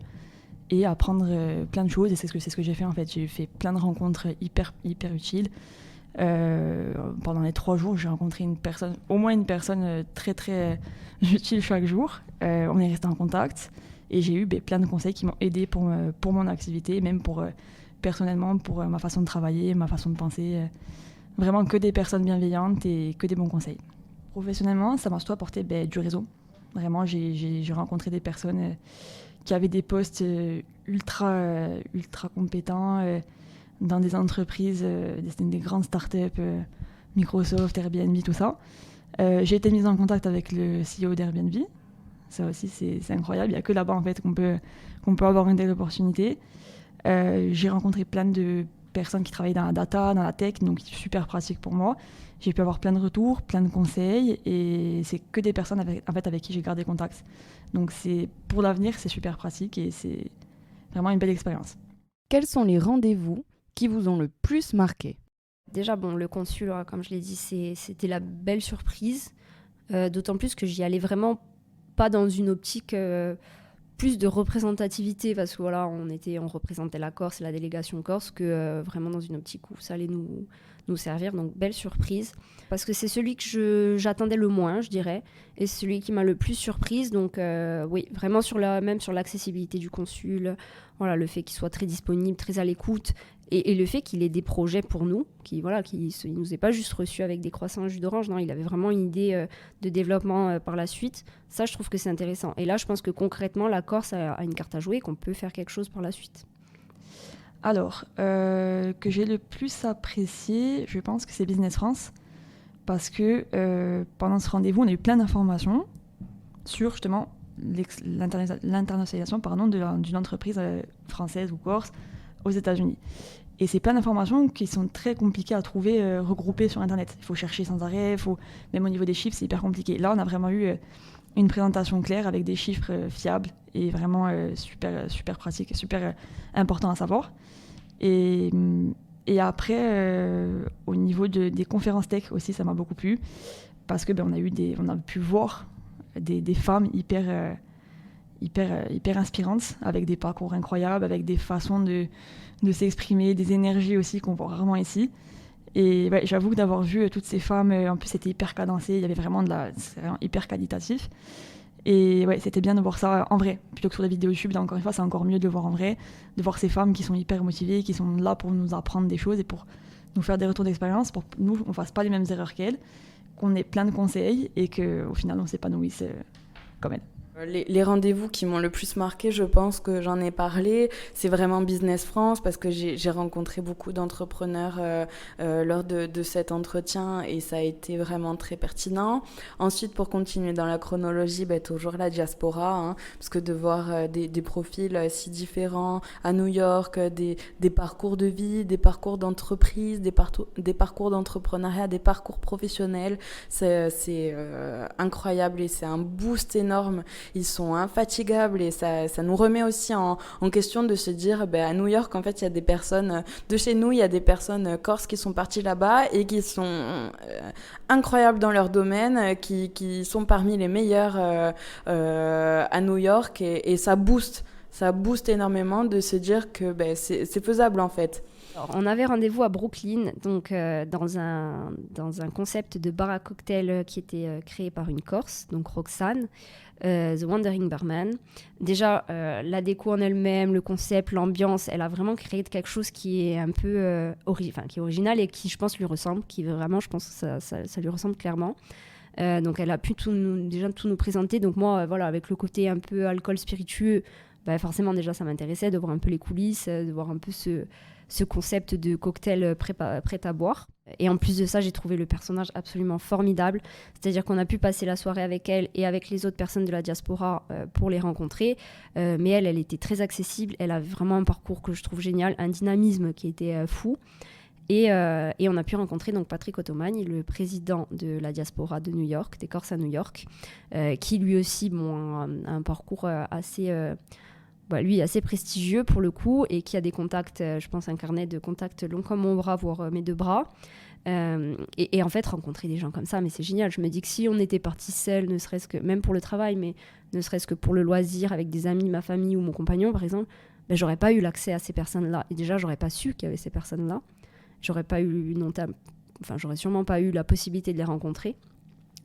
et apprendre plein de choses. Et c'est ce que j'ai fait en fait. J'ai fait plein de rencontres hyper utiles. Pendant les 3 jours, j'ai rencontré au moins une personne très très utile chaque jour. On est resté en contact et j'ai eu plein de conseils qui m'ont aidé pour mon activité, même personnellement, pour ma façon de travailler, ma façon de penser. Vraiment que des personnes bienveillantes et que des bons conseils. Professionnellement, ça m'a surtout apporté du réseau. Vraiment, j'ai rencontré des personnes qui avaient des postes ultra compétents dans des entreprises, des grandes startups, Microsoft, Airbnb, tout ça. J'ai été mise en contact avec le CEO d'Airbnb. Ça aussi, c'est incroyable. Il n'y a que là-bas en fait, qu'on peut avoir une telle opportunité. J'ai rencontré plein de personnes qui travaillent dans la data, dans la tech, donc super pratique pour moi. J'ai pu avoir plein de retours, plein de conseils, et c'est que des personnes avec qui j'ai gardé contact. Donc pour l'avenir, c'est super pratique et c'est vraiment une belle expérience.
Quels sont les rendez-vous qui vous ont le plus marqué ?
Déjà, le consul, comme je l'ai dit, c'était la belle surprise, d'autant plus que j'y allais vraiment pas dans une optique plus de représentativité, parce que voilà, on représentait la Corse et la délégation corse, que vraiment dans une optique où ça allait nous servir. Donc belle surprise, parce que c'est celui que j'attendais le moins, je dirais, et c'est celui qui m'a le plus surprise. Donc oui, vraiment même sur l'accessibilité du consul, voilà, le fait qu'il soit très disponible, très à l'écoute, et le fait qu'il ait des projets pour nous, qu'il nous ait pas juste reçus avec des croissants jus d'orange, non, il avait vraiment une idée de développement par la suite. Ça, je trouve que c'est intéressant. Et là, je pense que concrètement, la Corse a une carte à jouer, qu'on peut faire quelque chose par la suite.
Alors, que j'ai le plus apprécié, je pense que c'est Business France, parce que pendant ce rendez-vous, on a eu plein d'informations sur justement l'internationalisation d'une entreprise française ou corse aux États-Unis. Et c'est plein d'informations qui sont très compliquées à trouver regroupées sur Internet. Il faut chercher sans arrêt, même au niveau des chiffres, c'est hyper compliqué. Là, on a vraiment eu une présentation claire avec des chiffres fiables et vraiment super pratique et super important à savoir. Et après, au niveau des conférences tech aussi, ça m'a beaucoup plu parce que on a pu voir des femmes hyper inspirantes, avec des parcours incroyables, avec des façons de s'exprimer, des énergies aussi qu'on voit rarement ici. Et j'avoue que d'avoir vu toutes ces femmes, en plus c'était hyper cadencé, il y avait vraiment c'est vraiment hyper qualitatif. Et c'était bien de voir ça en vrai, plutôt que sur les vidéos YouTube. Là, encore une fois, c'est encore mieux de le voir en vrai, de voir ces femmes qui sont hyper motivées, qui sont là pour nous apprendre des choses et pour nous faire des retours d'expérience, pour que nous, on ne fasse pas les mêmes erreurs qu'elles, qu'on ait plein de conseils et qu'au final, on s'épanouisse comme elles.
Les rendez-vous qui m'ont le plus marqué, je pense que j'en ai parlé, c'est vraiment Business France, parce que j'ai rencontré beaucoup d'entrepreneurs lors de cet entretien et ça a été vraiment très pertinent. Ensuite, pour continuer dans la chronologie, toujours la diaspora, parce que de voir des profils si différents à New York, des parcours de vie, des parcours d'entreprise, des parcours d'entrepreneuriat, des parcours professionnels, c'est incroyable et c'est un boost énorme. Ils sont infatigables et ça nous remet aussi en question de se dire à New York, en fait, il y a des personnes de chez nous, il y a des personnes corses qui sont parties là-bas et qui sont incroyables dans leur domaine, qui sont parmi les meilleurs à New York et ça booste énormément de se dire que c'est faisable en fait.
Alors, on avait rendez-vous à Brooklyn, donc dans un concept de bar à cocktail qui était créé par une Corse, donc Roxane, The Wandering Barman. Déjà, la déco en elle-même, le concept, l'ambiance, elle a vraiment créé quelque chose qui est un peu qui est original et qui, je pense, lui ressemble, je pense que ça lui ressemble clairement. Donc, elle a pu tout nous présenter. Donc, moi, avec le côté un peu alcool spiritueux, forcément, déjà, ça m'intéressait de voir un peu les coulisses, de voir un peu ce concept de cocktail prêt à boire. Et en plus de ça, j'ai trouvé le personnage absolument formidable. C'est-à-dire qu'on a pu passer la soirée avec elle et avec les autres personnes de la diaspora pour les rencontrer. Mais elle était très accessible. Elle a vraiment un parcours que je trouve génial, un dynamisme qui était fou. Et on a pu rencontrer donc Patrick Ottomani, le président de la diaspora de New York, des Corses à New York, qui lui aussi a un parcours assez prestigieux pour le coup, et qui a des contacts, je pense un carnet de contacts long comme mon bras, voire mes 2 bras. Et en fait, rencontrer des gens comme ça, mais c'est génial. Je me dis que si on était parti seul, ne serait-ce que, même pour le travail, mais ne serait-ce que pour le loisir, avec des amis, ma famille ou mon compagnon par exemple, j'aurais pas eu l'accès à ces personnes-là. Et déjà, j'aurais pas su qu'il y avait ces personnes-là. J'aurais sûrement pas eu la possibilité de les rencontrer.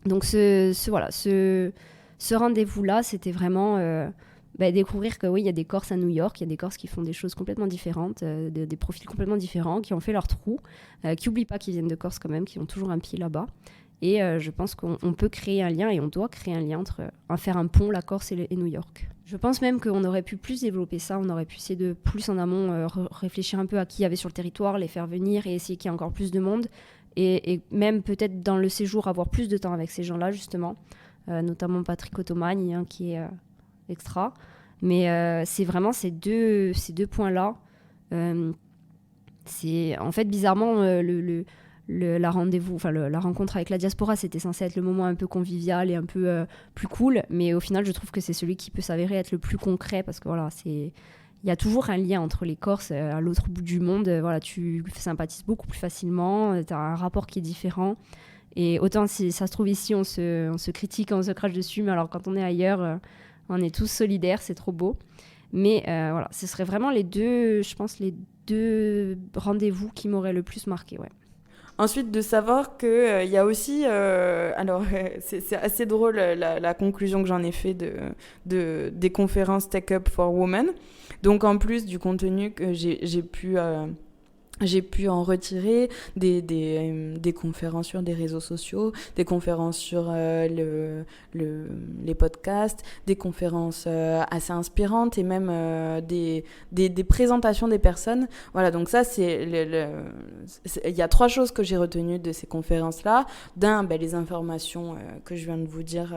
Donc ce rendez-vous-là, c'était vraiment découvrir que oui, il y a des Corses à New York, il y a des Corses qui font des choses complètement différentes, des profils complètement différents, qui ont fait leur trou, qui n'oublient pas qu'ils viennent de Corse quand même, qui ont toujours un pied là-bas. Et je pense qu'on peut créer un lien, et on doit créer un lien faire un pont, la Corse et New York. Je pense même qu'on aurait pu plus développer ça, on aurait pu essayer de plus en amont réfléchir un peu à qui il y avait sur le territoire, les faire venir et essayer qu'il y ait encore plus de monde. Et même peut-être dans le séjour avoir plus de temps avec ces gens-là justement, notamment Patrick Ottomani qui est extra. Mais c'est vraiment ces deux points-là. C'est en fait bizarrement la rencontre avec la diaspora, c'était censé être le moment un peu convivial et un peu plus cool, mais au final je trouve que c'est celui qui peut s'avérer être le plus concret, parce que voilà, il y a toujours un lien entre les Corses à l'autre bout du monde. Voilà, tu sympathises beaucoup plus facilement, tu as un rapport qui est différent, et autant si ça se trouve ici on se critique, on se crache dessus, mais alors quand on est ailleurs on est tous solidaires, c'est trop beau. Mais voilà, ce serait vraiment les deux rendez-vous qui m'auraient le plus marqué, ouais.
Ensuite, de savoir qu'il y a aussi... c'est assez drôle la conclusion que j'en ai fait des conférences Tech Up for Women. Donc, en plus du contenu que j'ai pu en retirer, des conférences sur des réseaux sociaux, des conférences sur les podcasts, des conférences assez inspirantes, et même des présentations des personnes. Voilà, donc ça, il y a 3 choses que j'ai retenues de ces conférences-là. Les informations que je viens de vous dire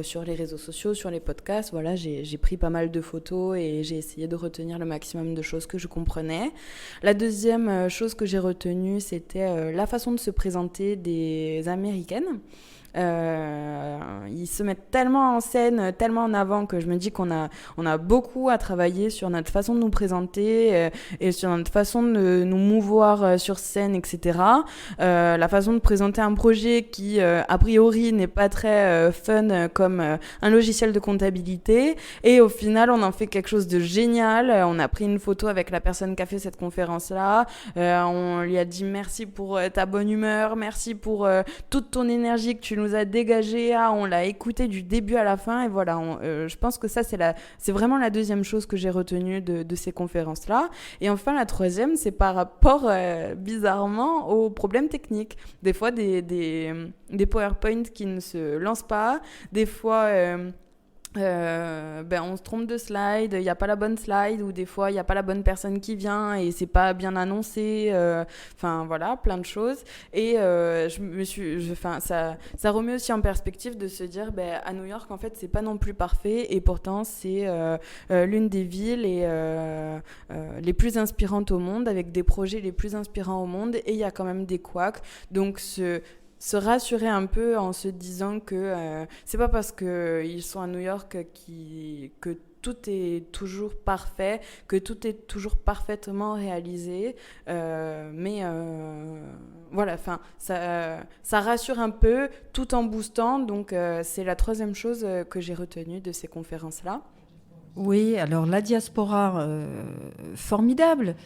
sur les réseaux sociaux, sur les podcasts. Voilà, j'ai pris pas mal de photos et j'ai essayé de retenir le maximum de choses que je comprenais. La deuxième chose que j'ai retenue, c'était la façon de se présenter des Américaines. Ils se mettent tellement en scène, tellement en avant, que je me dis qu'on a beaucoup à travailler sur notre façon de nous présenter et sur notre façon de nous mouvoir sur scène, etc. La façon de présenter un projet qui, a priori, n'est pas très fun comme un logiciel de comptabilité, et au final, on en fait quelque chose de génial. On a pris une photo avec la personne qui a fait cette conférence-là. On lui a dit merci pour ta bonne humeur, merci pour toute ton énergie que tu nous a dégagé, on l'a écouté du début à la fin, et voilà, je pense que ça c'est vraiment la deuxième chose que j'ai retenue de ces conférences-là. Et enfin, la troisième, c'est par rapport bizarrement aux problèmes techniques. Des fois des PowerPoint qui ne se lancent pas, des fois on se trompe de slide, il n'y a pas la bonne slide, ou des fois il n'y a pas la bonne personne qui vient et c'est pas bien annoncé, voilà, plein de choses. Et ça remet aussi en perspective de se dire à New York, en fait, c'est pas non plus parfait, et pourtant c'est l'une des villes les plus inspirantes au monde, avec des projets les plus inspirants au monde, et il y a quand même des couacs. Donc se rassurer un peu en se disant que c'est pas parce qu'ils sont à New York que tout est toujours parfait, que tout est toujours parfaitement réalisé, voilà, ça rassure un peu tout en boostant. Donc c'est la troisième chose que j'ai retenue de ces conférences-là.
Oui, alors la diaspora, formidable.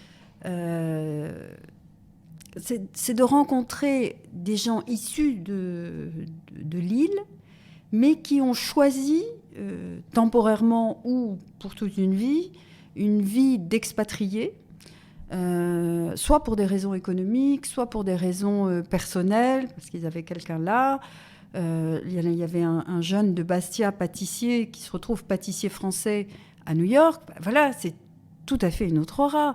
C'est de rencontrer des gens issus de l'île, mais qui ont choisi temporairement ou pour toute une vie d'expatriés, soit pour des raisons économiques, soit pour des raisons personnelles, parce qu'ils avaient quelqu'un là. Il y avait un jeune de Bastia, pâtissier, qui se retrouve pâtissier français à New York. Voilà, c'est tout à fait une autre aura.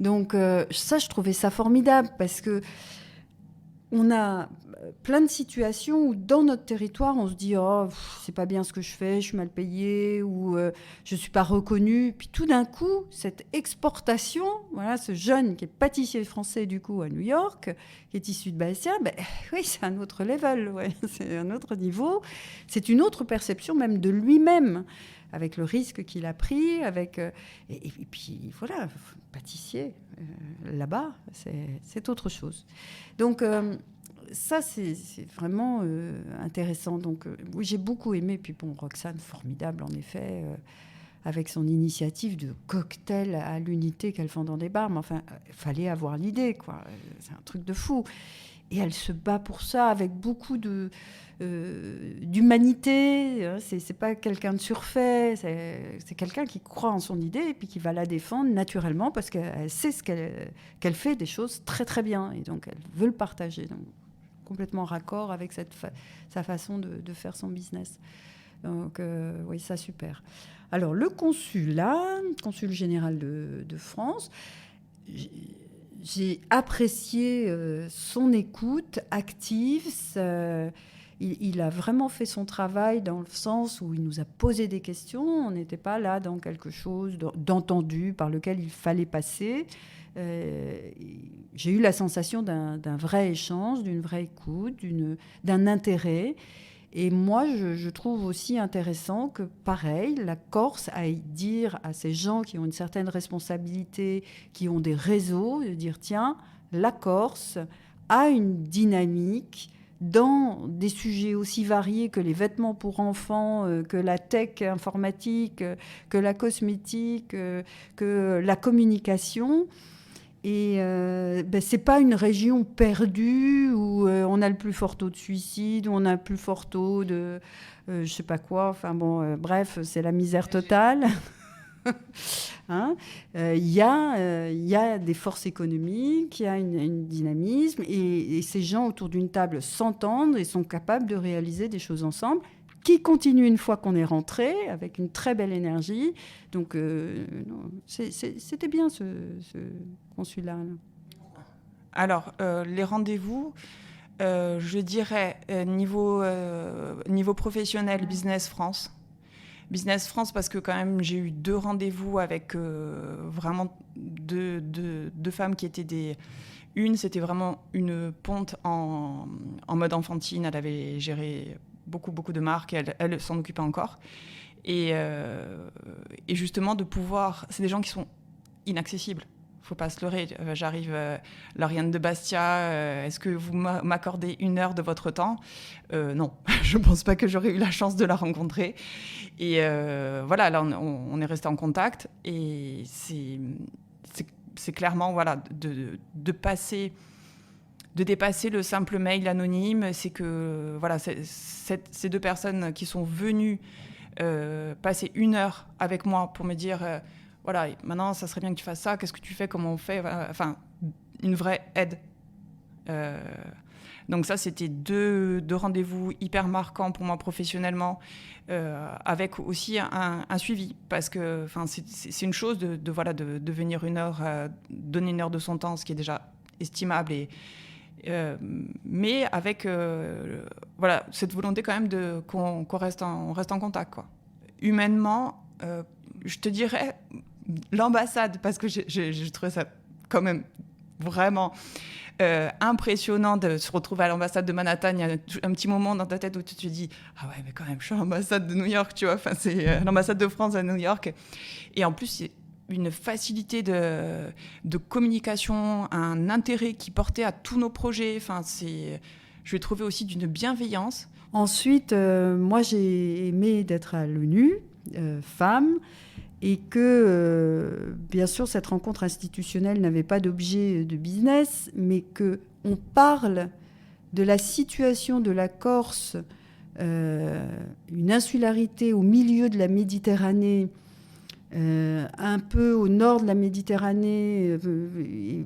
Donc ça, je trouvais ça formidable, parce que on a plein de situations où dans notre territoire, on se dit « Oh, c'est pas bien ce que je fais, je suis mal payée » ou je suis pas reconnue. Puis tout d'un coup, cette exportation, voilà, ce jeune qui est pâtissier français du coup à New York, qui est issu de Bastia, oui, c'est un autre level, ouais, c'est un autre niveau. C'est une autre perception même de lui-même, avec le risque qu'il a pris, avec et puis voilà, pâtissier là-bas, c'est autre chose. Donc ça, c'est vraiment intéressant. Donc, oui, j'ai beaucoup aimé. Puis bon, Roxane, formidable, en effet, avec son initiative de cocktail à l'unité qu'elle vend dans des bars. Mais enfin, il fallait avoir l'idée, quoi. C'est un truc de fou. Et elle se bat pour ça avec beaucoup d'humanité. Hein. C'est pas quelqu'un de surfait. C'est quelqu'un qui croit en son idée et puis qui va la défendre naturellement parce qu'elle sait qu'elle fait des choses très, très bien. Et donc, elle veut le partager. Donc, complètement raccord avec sa façon de faire son business. Donc, oui, ça, super. Alors, le consul général de France, j'ai apprécié son écoute active. Il a vraiment fait son travail dans le sens où il nous a posé des questions. On n'était pas là dans quelque chose d'entendu par lequel il fallait passer. J'ai eu la sensation d'un vrai échange, d'une vraie écoute, d'un intérêt. Et moi, je trouve aussi intéressant que, pareil, la Corse aille dire à ces gens qui ont une certaine responsabilité, qui ont des réseaux, de dire, tiens, la Corse a une dynamique dans des sujets aussi variés que les vêtements pour enfants, que la tech informatique, que la cosmétique, que la communication. Et c'est pas une région perdue où on a le plus fort taux de suicide, où on a le plus fort taux de je sais pas quoi. Enfin bon, bref, c'est la misère totale. Hein, y a des forces économiques, il y a une dynamisme, et ces gens autour d'une table s'entendent et sont capables de réaliser des choses ensemble, qui continue une fois qu'on est rentré, avec une très belle énergie. Donc, c'était bien ce consulat.
Alors, les rendez-vous, je dirais niveau professionnel, Business France. Business France, parce que quand même, j'ai eu 2 rendez-vous avec vraiment deux femmes qui étaient Une, c'était vraiment une ponte en mode enfantine. Elle avait géré beaucoup de marques, et elle s'en occupait encore. Et justement, de pouvoir... C'est des gens qui sont inaccessibles. Il ne faut pas se leurrer. J'arrive, Lauriane de Bastia, est-ce que vous m'accordez 1 heure de votre temps ? Non, je ne pense pas que j'aurais eu la chance de la rencontrer. Et voilà, là, on est resté en contact. Et c'est clairement, voilà, de dépasser le simple mail anonyme. C'est que, voilà, ces 2 personnes qui sont venues passer 1 heure avec moi pour me dire... voilà, maintenant, ça serait bien que tu fasses ça. Qu'est-ce que tu fais ? Comment on fait ? Voilà, enfin, une vraie aide. Donc ça, c'était 2 rendez-vous hyper marquants pour moi professionnellement, avec aussi un suivi. Parce que c'est une chose de venir 1 heure, donner 1 heure de son temps, ce qui est déjà estimable. Mais avec voilà, cette volonté quand même qu'on reste en contact, quoi. Humainement, je te dirais... l'ambassade, parce que je trouvais ça quand même vraiment impressionnant de se retrouver à l'ambassade de Manhattan. Il y a un petit moment dans ta tête où tu te dis « Ah ouais, mais quand même, je suis à l'ambassade de New York, tu vois. » Enfin, c'est l'ambassade de France à New York. Et en plus, c'est une facilité de communication, un intérêt qui portait à tous nos projets. Enfin, je l'ai trouvé aussi d'une bienveillance.
Ensuite, moi, j'ai aimé d'être à l'ONU, femme, et que, bien sûr, cette rencontre institutionnelle n'avait pas d'objet de business, mais qu'on parle de la situation de la Corse, une insularité au milieu de la Méditerranée, un peu au nord de la Méditerranée,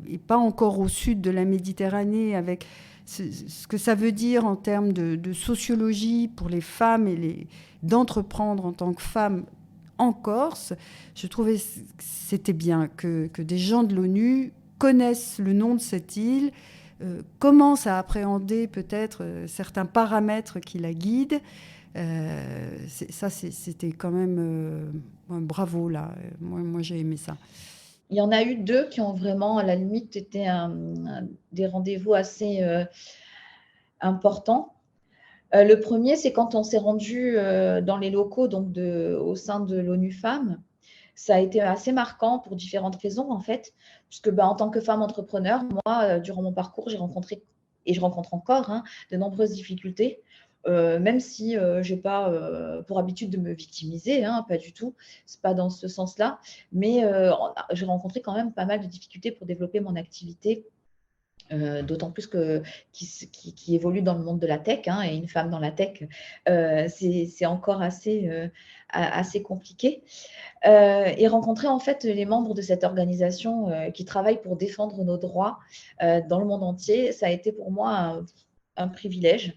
et pas encore au sud de la Méditerranée, avec ce que ça veut dire en termes de sociologie pour les femmes et d'entreprendre en tant que femme en Corse. Je trouvais que c'était bien que des gens de l'ONU connaissent le nom de cette île, commence à appréhender peut-être certains paramètres qui la guident. C'était quand même bravo là. Moi, j'ai aimé ça.
Il y en a eu 2 qui ont vraiment, à la limite, été des rendez-vous assez importants. Le premier, c'est quand on s'est rendu dans les locaux donc au sein de l'ONU Femmes. Ça a été assez marquant pour différentes raisons, en fait, puisque en tant que femme entrepreneur, moi, durant mon parcours, j'ai rencontré, et je rencontre encore, de nombreuses difficultés. Même si je n'ai pas pour habitude de me victimiser, pas du tout, ce n'est pas dans ce sens-là, mais j'ai rencontré quand même pas mal de difficultés pour développer mon activité, d'autant plus qui évolue dans le monde de la tech, et une femme dans la tech, c'est encore assez compliqué. Et rencontrer en fait les membres de cette organisation qui travaillent pour défendre nos droits dans le monde entier, ça a été pour moi un privilège.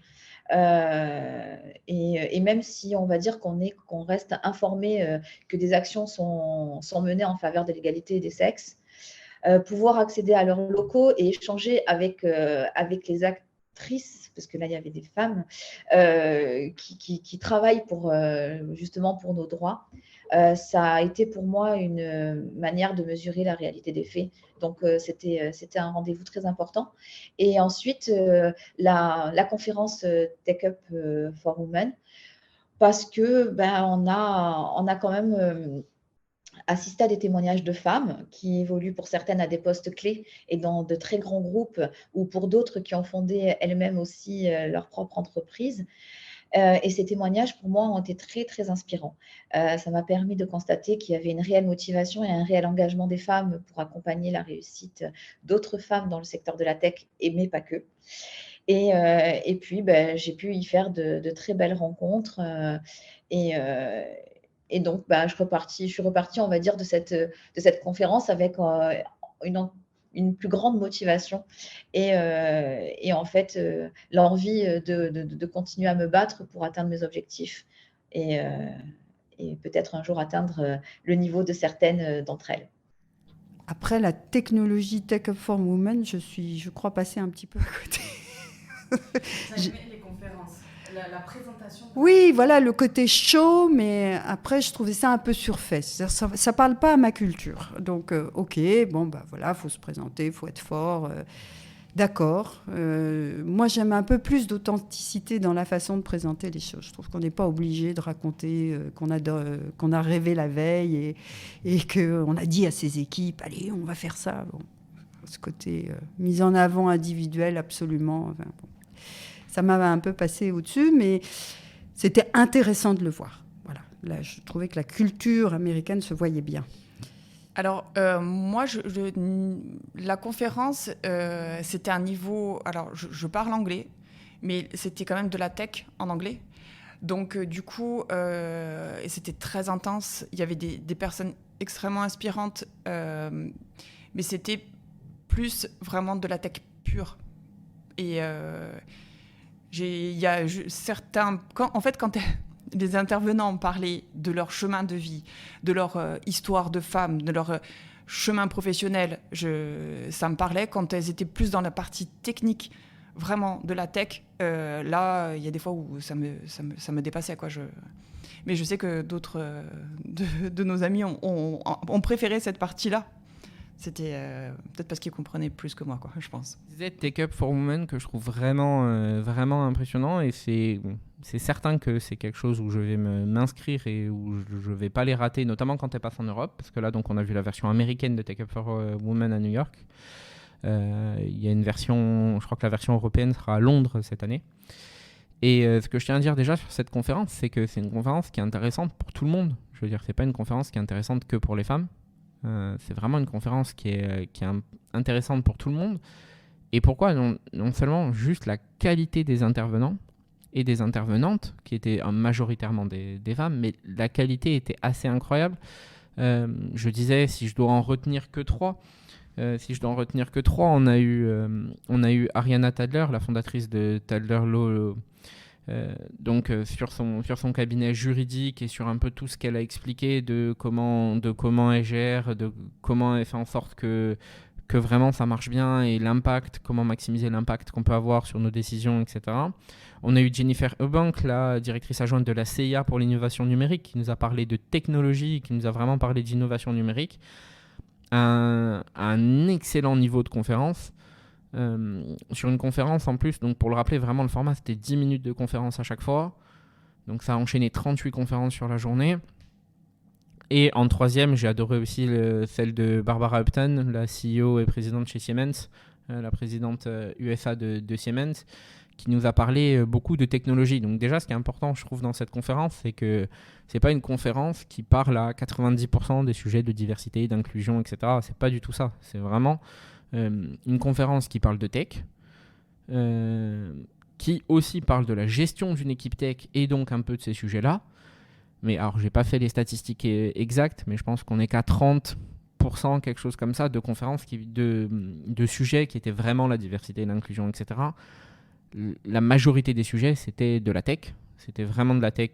Et même si on va dire qu'on reste informé que des actions sont menées en faveur de l'égalité des sexes, pouvoir accéder à leurs locaux et échanger avec les actrices, parce que là il y avait des femmes qui travaillent justement pour nos droits, ça a été pour moi une manière de mesurer la réalité des faits. Donc, c'était un rendez-vous très important. Et ensuite, la conférence Take Up for Women, parce que on a quand même assisté à des témoignages de femmes qui évoluent pour certaines à des postes clés et dans de très grands groupes, ou pour d'autres qui ont fondé elles-mêmes aussi leur propre entreprise. Et ces témoignages, pour moi, ont été très, très inspirants. Ça m'a permis de constater qu'il y avait une réelle motivation et un réel engagement des femmes pour accompagner la réussite d'autres femmes dans le secteur de la tech, mais pas que. Et puis, j'ai pu y faire de très belles rencontres. Et donc, je suis repartie, on va dire, de cette conférence avec une plus grande motivation et en fait l'envie de continuer à me battre pour atteindre mes objectifs et peut-être un jour atteindre le niveau de certaines d'entre elles.
Après la technologie Tech Up for Women, je crois passer un petit peu à côté.
Les conférences, la présentation.
Oui, voilà, le côté show, mais après, je trouvais ça un peu surfait. Ça parle pas à ma culture. Donc, ok, voilà, faut se présenter, faut être fort. D'accord. Moi, j'aime un peu plus d'authenticité dans la façon de présenter les choses. Je trouve qu'on n'est pas obligé de raconter qu'on a rêvé la veille et qu'on a dit à ses équipes, allez, on va faire ça. Bon, ce côté mise en avant individuel, absolument. Enfin, bon. Ça m'a un peu passé au-dessus, mais c'était intéressant de le voir. Voilà. Là, je trouvais que la culture américaine se voyait bien.
Alors, moi, la conférence, c'était un niveau... Alors, je parle anglais, mais c'était quand même de la tech en anglais. Donc, du coup, et c'était très intense. Il y avait des personnes extrêmement inspirantes, mais c'était plus vraiment de la tech pure. Et il y a certains... Quand les intervenants parlaient de leur chemin de vie, de leur histoire de femme, de leur chemin professionnel, ça me parlait. Quand elles étaient plus dans la partie technique, vraiment de la tech, là, il y a des fois où ça me dépassait, quoi. Mais je sais que d'autres de nos amis ont préféré cette partie-là. C'était peut-être parce qu'ils comprenaient plus que moi, quoi, je pense.
C'est Take Up for Women que je trouve vraiment, vraiment impressionnant, et c'est certain que c'est quelque chose où je vais m'inscrire et où je ne vais pas les rater, notamment quand elles passent en Europe, parce que là, donc, on a vu la version américaine de Take Up for Women à New York. Il y a une version, je crois que la version européenne sera à Londres cette année. Et ce que je tiens à dire déjà sur cette conférence, c'est que c'est une conférence qui est intéressante pour tout le monde. Je veux dire, c'est pas une conférence qui est intéressante que pour les femmes. C'est vraiment une conférence qui est intéressante pour tout le monde. Et pourquoi non seulement juste la qualité des intervenants et des intervenantes, qui étaient majoritairement des femmes, mais la qualité était assez incroyable. Je disais, si je dois en retenir que trois, on a eu Ariana Tadler, la fondatrice de Tadler Law, sur son cabinet juridique et sur un peu tout ce qu'elle a expliqué de comment elle gère, de comment elle fait en sorte que que vraiment ça marche bien et l'impact, comment maximiser l'impact qu'on peut avoir sur nos décisions, etc. On a eu Jennifer Eubank, la directrice adjointe de la CIA pour l'innovation numérique, qui nous a parlé de technologie, qui nous a vraiment parlé d'innovation numérique. Un excellent niveau de conférence. Sur une conférence en plus, donc pour le rappeler, vraiment le format c'était 10 minutes de conférence à chaque fois. Donc ça a enchaîné 38 conférences sur la journée. Et en troisième, j'ai adoré aussi celle de Barbara Upton, la CEO et présidente chez Siemens, la présidente USA de Siemens, qui nous a parlé beaucoup de technologie. Donc déjà, ce qui est important, je trouve, dans cette conférence, c'est que ce n'est pas une conférence qui parle à 90% des sujets de diversité, d'inclusion, etc. Ce n'est pas du tout ça. C'est vraiment une conférence qui parle de tech, qui aussi parle de la gestion d'une équipe tech et donc un peu de ces sujets-là. Mais alors, je n'ai pas fait les statistiques exactes, mais je pense qu'on est qu'à 30%, quelque chose comme ça, de conférences, de sujets qui étaient vraiment la diversité, l'inclusion, etc. La majorité des sujets, c'était de la tech. C'était vraiment de la tech,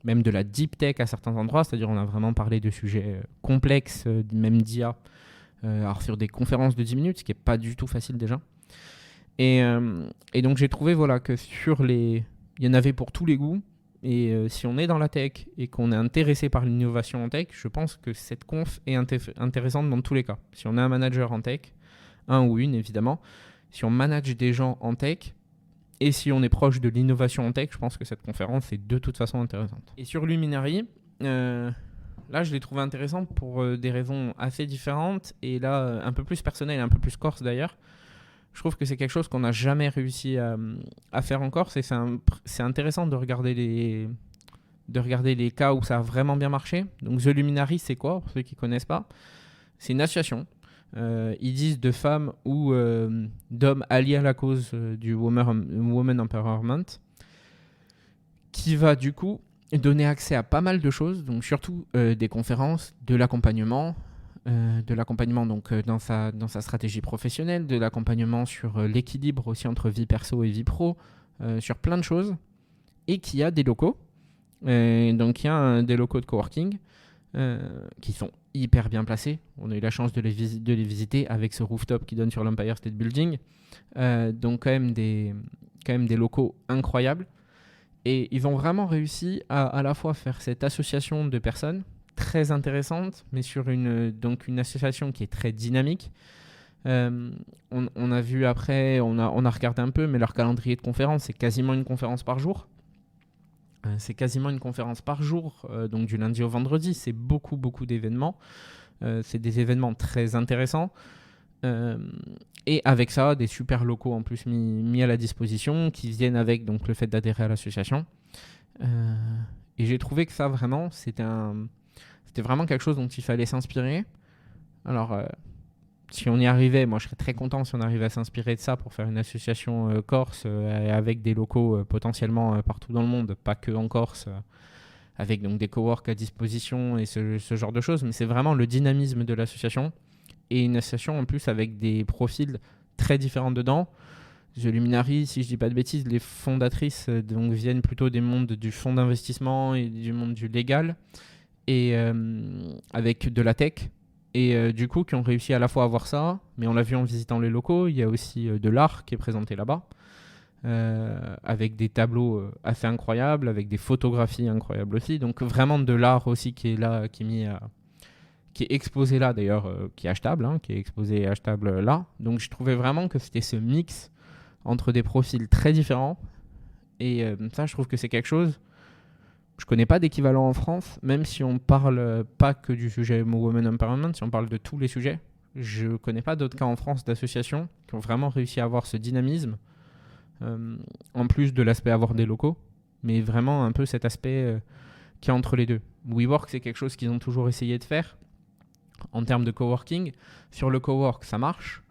même de la deep tech à certains endroits. C'est-à-dire, on a vraiment parlé de sujets complexes, même d'IA, alors sur des conférences de 10 minutes, ce qui n'est pas du tout facile déjà. Et donc, j'ai trouvé que il y en avait pour tous les goûts. Et si on est dans la tech et qu'on est intéressé par l'innovation en tech, je pense que cette conf est intéressante dans tous les cas. Si on est un manager en tech, un ou une évidemment, si on manage des gens en tech et si on est proche de l'innovation en tech, je pense que cette conférence est de toute façon intéressante. Et sur Luminary, là je l'ai trouvé intéressant pour des raisons assez différentes et là un peu plus personnelles et un peu plus corse d'ailleurs. Je trouve que c'est quelque chose qu'on n'a jamais réussi à faire en Corse et c'est intéressant de regarder les cas où ça a vraiment bien marché. Donc The Luminary, c'est quoi, pour ceux qui ne connaissent pas? C'est une association, ils disent de femmes ou d'hommes alliés à la cause du Women Empowerment, qui va du coup donner accès à pas mal de choses, donc surtout des conférences, de l'accompagnement, donc dans sa stratégie professionnelle, de l'accompagnement sur l'équilibre aussi entre vie perso et vie pro, sur plein de choses, et qui a des locaux. Donc il y a des locaux de coworking qui sont hyper bien placés. On a eu la chance de les visiter avec ce rooftop qui donne sur l'Empire State Building. Donc quand même des locaux incroyables. Et ils ont vraiment réussi à la fois faire cette association de personnes très intéressante, mais sur une association qui est très dynamique. On a vu après, on a regardé un peu, mais leur calendrier de conférences, c'est quasiment une conférence par jour. Donc du lundi au vendredi, c'est beaucoup d'événements. C'est des événements très intéressants. Et avec ça, des super locaux en plus mis à la disposition, qui viennent avec donc, le fait d'adhérer à l'association. Et j'ai trouvé que ça, vraiment, c'était vraiment quelque chose dont il fallait s'inspirer. Alors, si on y arrivait, moi je serais très content si on arrivait à s'inspirer de ça pour faire une association corse avec des locaux potentiellement partout dans le monde, pas que en Corse, avec donc des coworks à disposition et ce genre de choses. Mais c'est vraiment le dynamisme de l'association et une association en plus avec des profils très différents dedans. The Luminary, si je dis pas de bêtises, les fondatrices donc, viennent plutôt des mondes du fonds d'investissement et du monde du légal, et avec de la tech, et du coup qui ont réussi à la fois à avoir ça, mais on l'a vu en visitant les locaux, il y a aussi de l'art qui est présenté là-bas, avec des tableaux assez incroyables, avec des photographies incroyables aussi, donc vraiment de l'art aussi qui est là, qui est exposé là d'ailleurs, qui est achetable, qui est exposé et achetable là. Donc je trouvais vraiment que c'était ce mix entre des profils très différents, et ça je trouve que c'est quelque chose. Je connais pas d'équivalent en France, même si on parle pas que du sujet Women Empowerment, si on parle de tous les sujets. Je connais pas d'autres cas en France d'associations qui ont vraiment réussi à avoir ce dynamisme, en plus de l'aspect avoir des locaux, mais vraiment un peu cet aspect qui est entre les deux. WeWork, c'est quelque chose qu'ils ont toujours essayé de faire en termes de coworking. Sur le cowork, ça marche.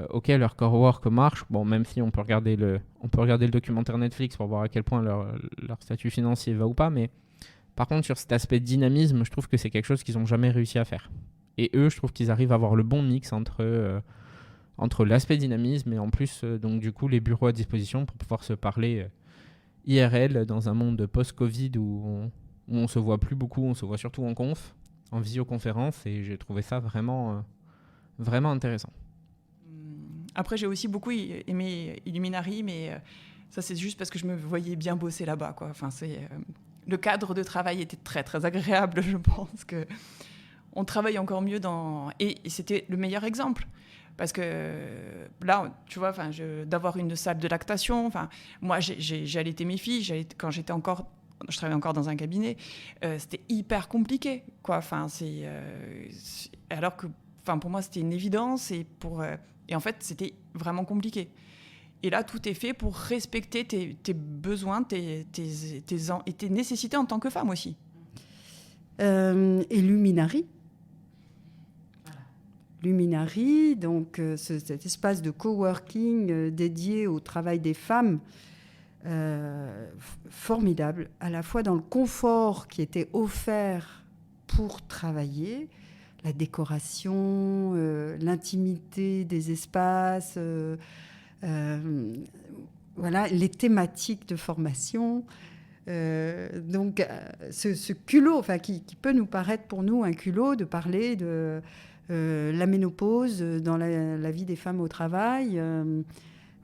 Ok, leur cowork marche, bon, même si on peut regarder le documentaire Netflix pour voir à quel point leur statut financier va ou pas, mais par contre sur cet aspect dynamisme, je trouve que c'est quelque chose qu'ils n'ont jamais réussi à faire. Et eux, je trouve qu'ils arrivent à avoir le bon mix entre l'aspect dynamisme et en plus donc du coup les bureaux à disposition pour pouvoir se parler IRL dans un monde post-Covid où on se voit plus beaucoup, on se voit surtout en visioconférence, et j'ai trouvé ça vraiment intéressant.
Après, j'ai aussi beaucoup aimé Illuminari, mais ça, c'est juste parce que je me voyais bien bosser là-bas, quoi. Enfin, le cadre de travail était très, très agréable, je pense que on travaille encore mieux et c'était le meilleur exemple. Parce que là, tu vois, d'avoir une salle de lactation, moi, j'ai allaité mes filles, quand je travaillais encore dans un cabinet, c'était hyper compliqué, quoi. Alors que, pour moi, c'était une évidence et en fait, c'était vraiment compliqué. Et là, tout est fait pour respecter tes besoins, tes nécessités en tant que femme aussi.
Et Luminari. Luminari, donc cet espace de coworking dédié au travail des femmes, formidable, à la fois dans le confort qui était offert pour travailler, la décoration, l'intimité des espaces, voilà, les thématiques de formation. Donc ce culot, qui peut nous paraître pour nous un culot de parler de la ménopause dans la vie des femmes au travail,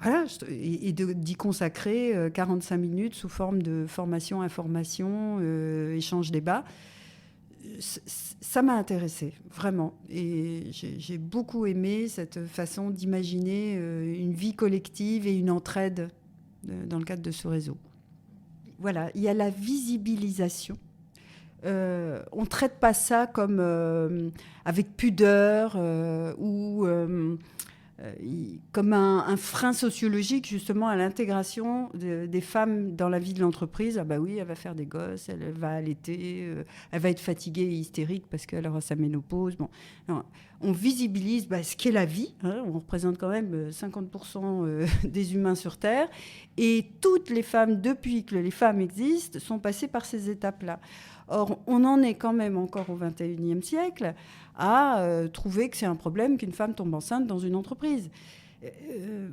voilà, et d'y consacrer 45 minutes sous forme de formation, information, échange, débat. Ça m'a intéressée, vraiment. Et j'ai beaucoup aimé cette façon d'imaginer une vie collective et une entraide dans le cadre de ce réseau. Voilà, il y a la visibilisation. On ne traite pas ça comme avec pudeur ou comme un frein sociologique justement à l'intégration des femmes dans la vie de l'entreprise. Ah bah oui, elle va faire des gosses, elle va allaiter, elle va être fatiguée et hystérique parce qu'elle aura sa ménopause. Bon, non, on visibilise ce qu'est la vie. Hein, on représente quand même 50% des humains sur Terre. Et toutes les femmes, depuis que les femmes existent, sont passées par ces étapes-là. Or, on en est quand même encore au XXIe siècle à trouver que c'est un problème qu'une femme tombe enceinte dans une entreprise.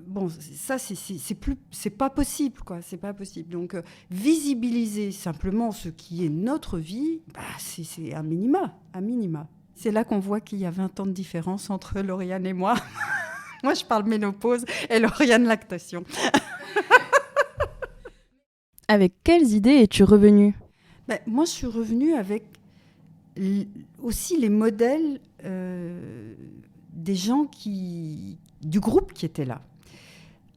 Bon, ça, c'est pas possible, quoi. C'est pas possible. Donc, visibiliser simplement ce qui est notre vie, c'est un minima. C'est là qu'on voit qu'il y a 20 ans de différence entre Lauriane et moi. Moi, je parle ménopause et Lauriane lactation.
Avec quelles idées es-tu revenue ?
Moi, je suis revenue avec aussi les modèles des gens du groupe qui étaient là.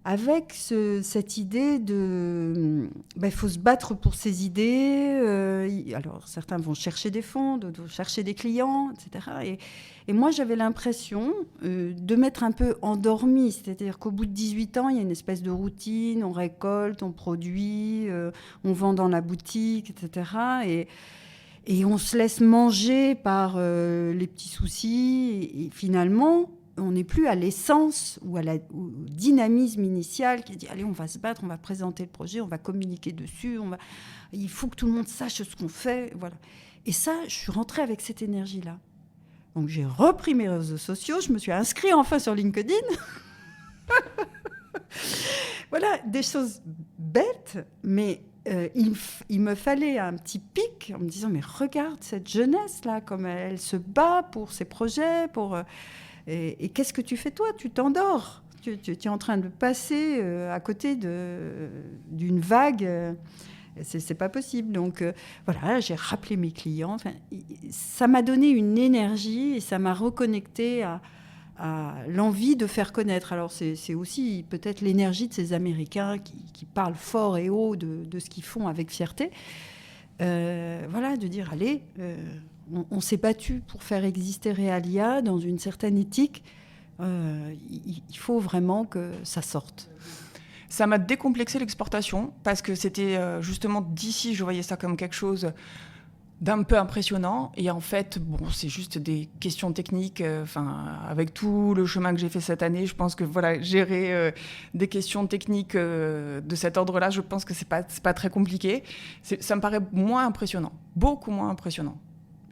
Avec cette idée de... il faut se battre pour ses idées. Alors, certains vont chercher des fonds, d'autres vont chercher des clients, etc. Et moi, j'avais l'impression de m'être un peu endormie. C'est-à-dire qu'au bout de 18 ans, il y a une espèce de routine. On récolte, on produit, on vend dans la boutique, etc. Et on se laisse manger par les petits soucis. Et finalement... on n'est plus à l'essence ou au dynamisme initial qui dit « Allez, on va se battre, on va présenter le projet, on va communiquer dessus, il faut que tout le monde sache ce qu'on fait. » Voilà. Et ça, je suis rentrée avec cette énergie-là. Donc, j'ai repris mes réseaux sociaux, je me suis inscrite enfin sur LinkedIn. Voilà, des choses bêtes, mais il me fallait un petit pic en me disant « Mais regarde cette jeunesse-là, comme elle se bat pour ses projets, pour... » Et qu'est-ce que tu fais, toi ? Tu t'endors. Tu es en train de passer à côté d'une vague. C'est pas possible. Donc, voilà, j'ai rappelé mes clients. Enfin, ça m'a donné une énergie et ça m'a reconnecté à l'envie de faire connaître. Alors, c'est aussi peut-être l'énergie de ces Américains qui parlent fort et haut de ce qu'ils font avec fierté. Voilà, de dire, allez... On s'est battu pour faire exister Realia dans une certaine éthique. Il faut vraiment que ça sorte.
Ça m'a décomplexé l'exportation parce que c'était justement d'ici, je voyais ça comme quelque chose d'un peu impressionnant. Et en fait, c'est juste des questions techniques. Avec tout le chemin que j'ai fait cette année, je pense que gérer des questions techniques de cet ordre-là, je pense que c'est pas très compliqué. Ça me paraît moins impressionnant, beaucoup moins impressionnant.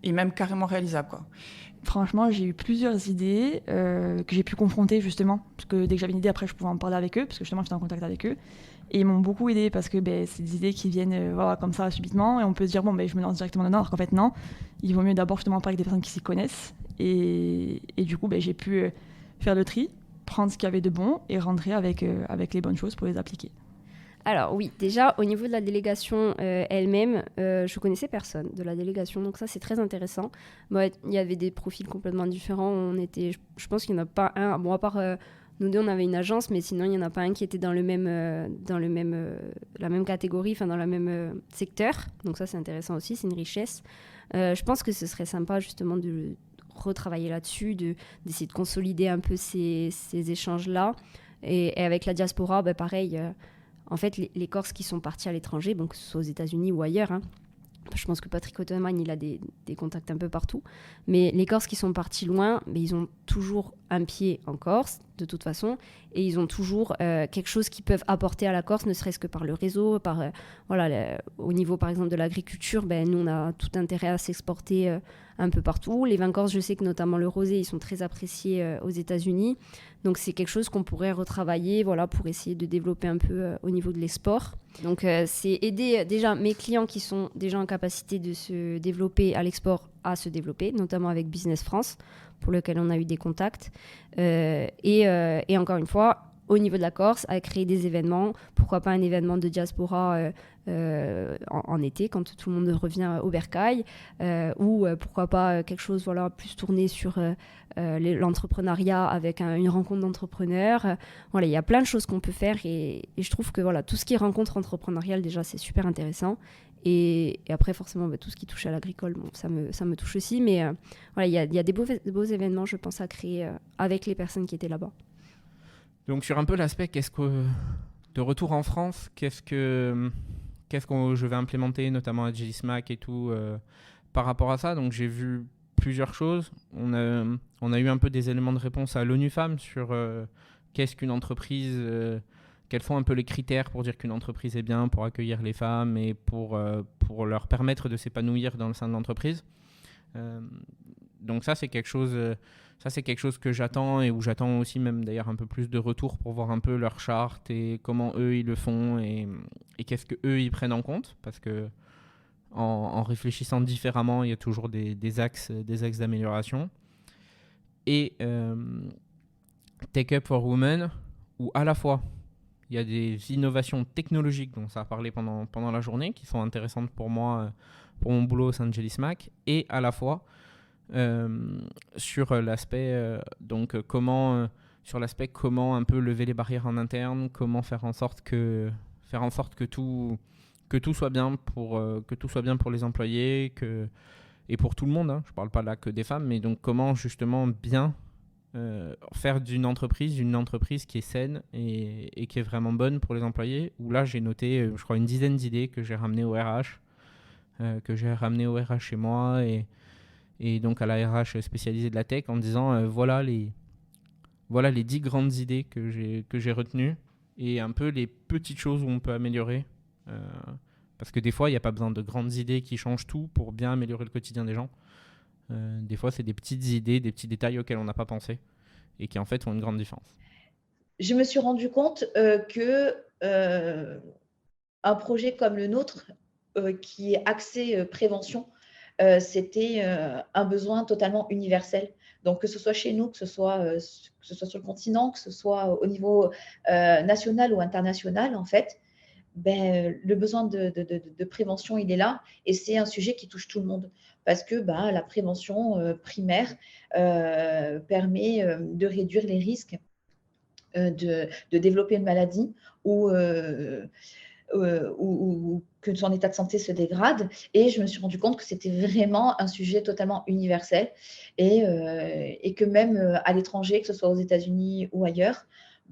Et même carrément réalisable, quoi.
Franchement, j'ai eu plusieurs idées que j'ai pu confronter, justement, parce que dès que j'avais une idée, après, je pouvais en parler avec eux, parce que justement, j'étais en contact avec eux. Et ils m'ont beaucoup aidé, parce que c'est des idées qui viennent comme ça, subitement, et on peut se dire, je me lance directement dedans, alors qu'en fait, non. Il vaut mieux d'abord, justement, parler avec des personnes qui s'y connaissent. Et du coup, j'ai pu faire le tri. prendre ce qu'il y avait de bon et rentrer avec les bonnes choses pour les appliquer.
Alors oui, déjà au niveau de la délégation elle-même, je connaissais personne de la délégation, donc ça c'est très intéressant. Bon, il y avait des profils complètement différents, je pense qu'il n'y en a pas un, bon à part nous deux on avait une agence, mais sinon il n'y en a pas un qui était dans la même catégorie, enfin dans le même secteur, donc ça c'est intéressant aussi, c'est une richesse. Je pense que ce serait sympa justement de retravailler là-dessus, d'essayer de consolider un peu ces échanges-là, et avec la diaspora, pareil. En fait, les Corses qui sont partis à l'étranger, bon, que ce soit aux États-Unis ou ailleurs, hein, je pense que Patrick Ottoman, il a des contacts un peu partout, mais les Corses qui sont partis loin, ils ont toujours un pied en Corse, de toute façon, et ils ont toujours quelque chose qu'ils peuvent apporter à la Corse, ne serait-ce que par le réseau, au niveau, par exemple, de l'agriculture, nous, on a tout intérêt à s'exporter un peu partout. Les vins corses, je sais que notamment le rosé, ils sont très appréciés aux États-Unis, donc c'est quelque chose qu'on pourrait retravailler, pour essayer de développer un peu au niveau de l'export. Donc c'est aider déjà mes clients qui sont déjà en capacité de se développer à l'export à se développer, notamment avec Business France, pour lequel on a eu des contacts. Et encore une fois, au niveau de la Corse, à créer des événements, pourquoi pas un événement de diaspora en été, quand tout le monde revient au bercail, ou pourquoi pas quelque chose plus tourné sur l'entrepreneuriat avec une rencontre d'entrepreneurs. Il y a plein de choses qu'on peut faire, et je trouve que tout ce qui est rencontre entrepreneuriale, déjà, c'est super intéressant. Et après, forcément, tout ce qui touche à l'agricole, ça me touche aussi. Mais il y a des beaux événements, je pense, à créer avec les personnes qui étaient là-bas.
Donc sur un peu l'aspect, de retour en France, qu'est-ce que je vais implémenter, notamment à Agilismac et tout, par rapport à ça. Donc j'ai vu plusieurs choses. On a eu un peu des éléments de réponse à l'ONU Femmes sur qu'est-ce qu'une entreprise, quels sont un peu les critères pour dire qu'une entreprise est bien, pour accueillir les femmes et pour leur permettre de s'épanouir dans le sein de l'entreprise. Donc ça, c'est quelque chose que j'attends, et où j'attends aussi même d'ailleurs un peu plus de retour pour voir un peu leur charte et comment eux ils le font, et qu'est-ce que eux ils prennent en compte, parce que en réfléchissant différemment, il y a toujours des axes d'amélioration. Et Tech Up for Women, où à la fois il y a des innovations technologiques dont ça a parlé pendant la journée, qui sont intéressantes pour moi, pour mon boulot au sein de Agilismac, et à la fois sur l'aspect comment un peu lever les barrières en interne, comment faire en sorte que tout soit bien pour les employés et pour tout le monde, hein. Je parle pas là que des femmes, mais donc comment justement bien faire d'une entreprise une entreprise qui est saine et qui est vraiment bonne pour les employés. Où là j'ai noté je crois une dizaine d'idées que j'ai ramenées au RH chez moi, et donc à la RH spécialisée de la tech, en disant voilà les 10 grandes idées que j'ai retenues, et un peu les petites choses où on peut améliorer, parce que des fois il n'y a pas besoin de grandes idées qui changent tout pour bien améliorer le quotidien des gens. Des fois c'est des petites idées, des petits détails auxquels on n'a pas pensé, et qui en fait font une grande différence.
Je me suis rendu compte que un projet comme le nôtre, qui est axé prévention, c'était un besoin totalement universel. Donc, que ce soit chez nous, que ce soit sur le continent, que ce soit au niveau national ou international, en fait, le besoin de prévention, il est là. Et c'est un sujet qui touche tout le monde. Parce que la prévention primaire permet de réduire les risques de développer une maladie ou que son état de santé se dégrade. Et je me suis rendu compte que c'était vraiment un sujet totalement universel, et que même à l'étranger, que ce soit aux États-Unis ou ailleurs,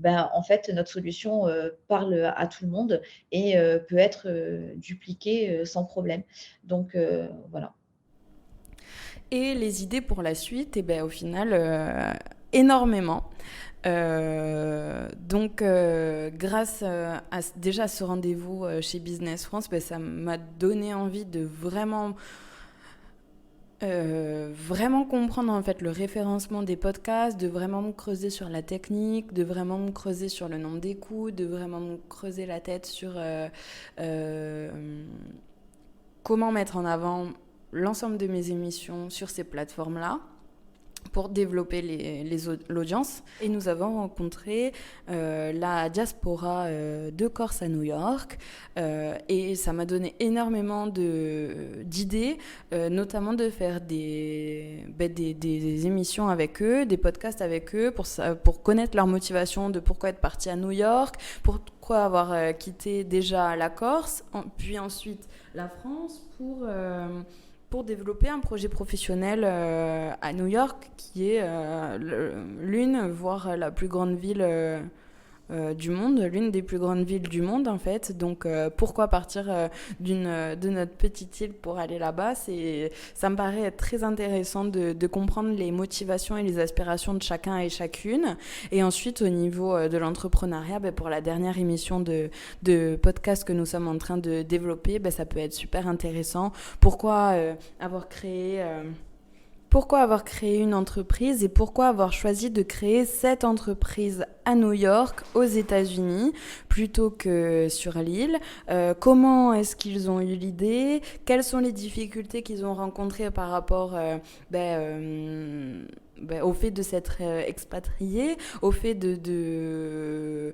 en fait, notre solution parle à tout le monde et peut être dupliquée sans problème. Donc, voilà.
Et les idées pour la suite, au final, énormément. Donc, grâce à déjà ce rendez-vous chez Business France, ça m'a donné envie de vraiment comprendre en fait le référencement des podcasts, de vraiment me creuser sur la technique, de vraiment me creuser sur le nombre d'écoutes, de vraiment me creuser la tête sur comment mettre en avant l'ensemble de mes émissions sur ces plateformes-là. pour développer l'audience. Et nous avons rencontré la diaspora de Corse à New York et ça m'a donné énormément d'idées, notamment de faire des émissions avec eux, des podcasts avec eux pour connaître leur motivation de pourquoi être parti à New York, pourquoi avoir quitté déjà la Corse, puis ensuite la France pour développer un projet professionnel à New York, qui est l'une, voire la plus grande ville du monde, l'une des plus grandes villes du monde en fait. Donc pourquoi partir de notre petite île pour aller là-bas? Ça me paraît être très intéressant de comprendre les motivations et les aspirations de chacun et chacune. Et ensuite au niveau de l'entrepreneuriat, pour la dernière émission de podcast que nous sommes en train de développer, ça peut être super intéressant. Pourquoi avoir créé une entreprise et pourquoi avoir choisi de créer cette entreprise à New York, aux États-Unis, plutôt que sur l'île. Comment est-ce qu'ils ont eu l'idée? Quelles sont les difficultés qu'ils ont rencontrées par rapport au fait de s'être expatrié, au fait d'être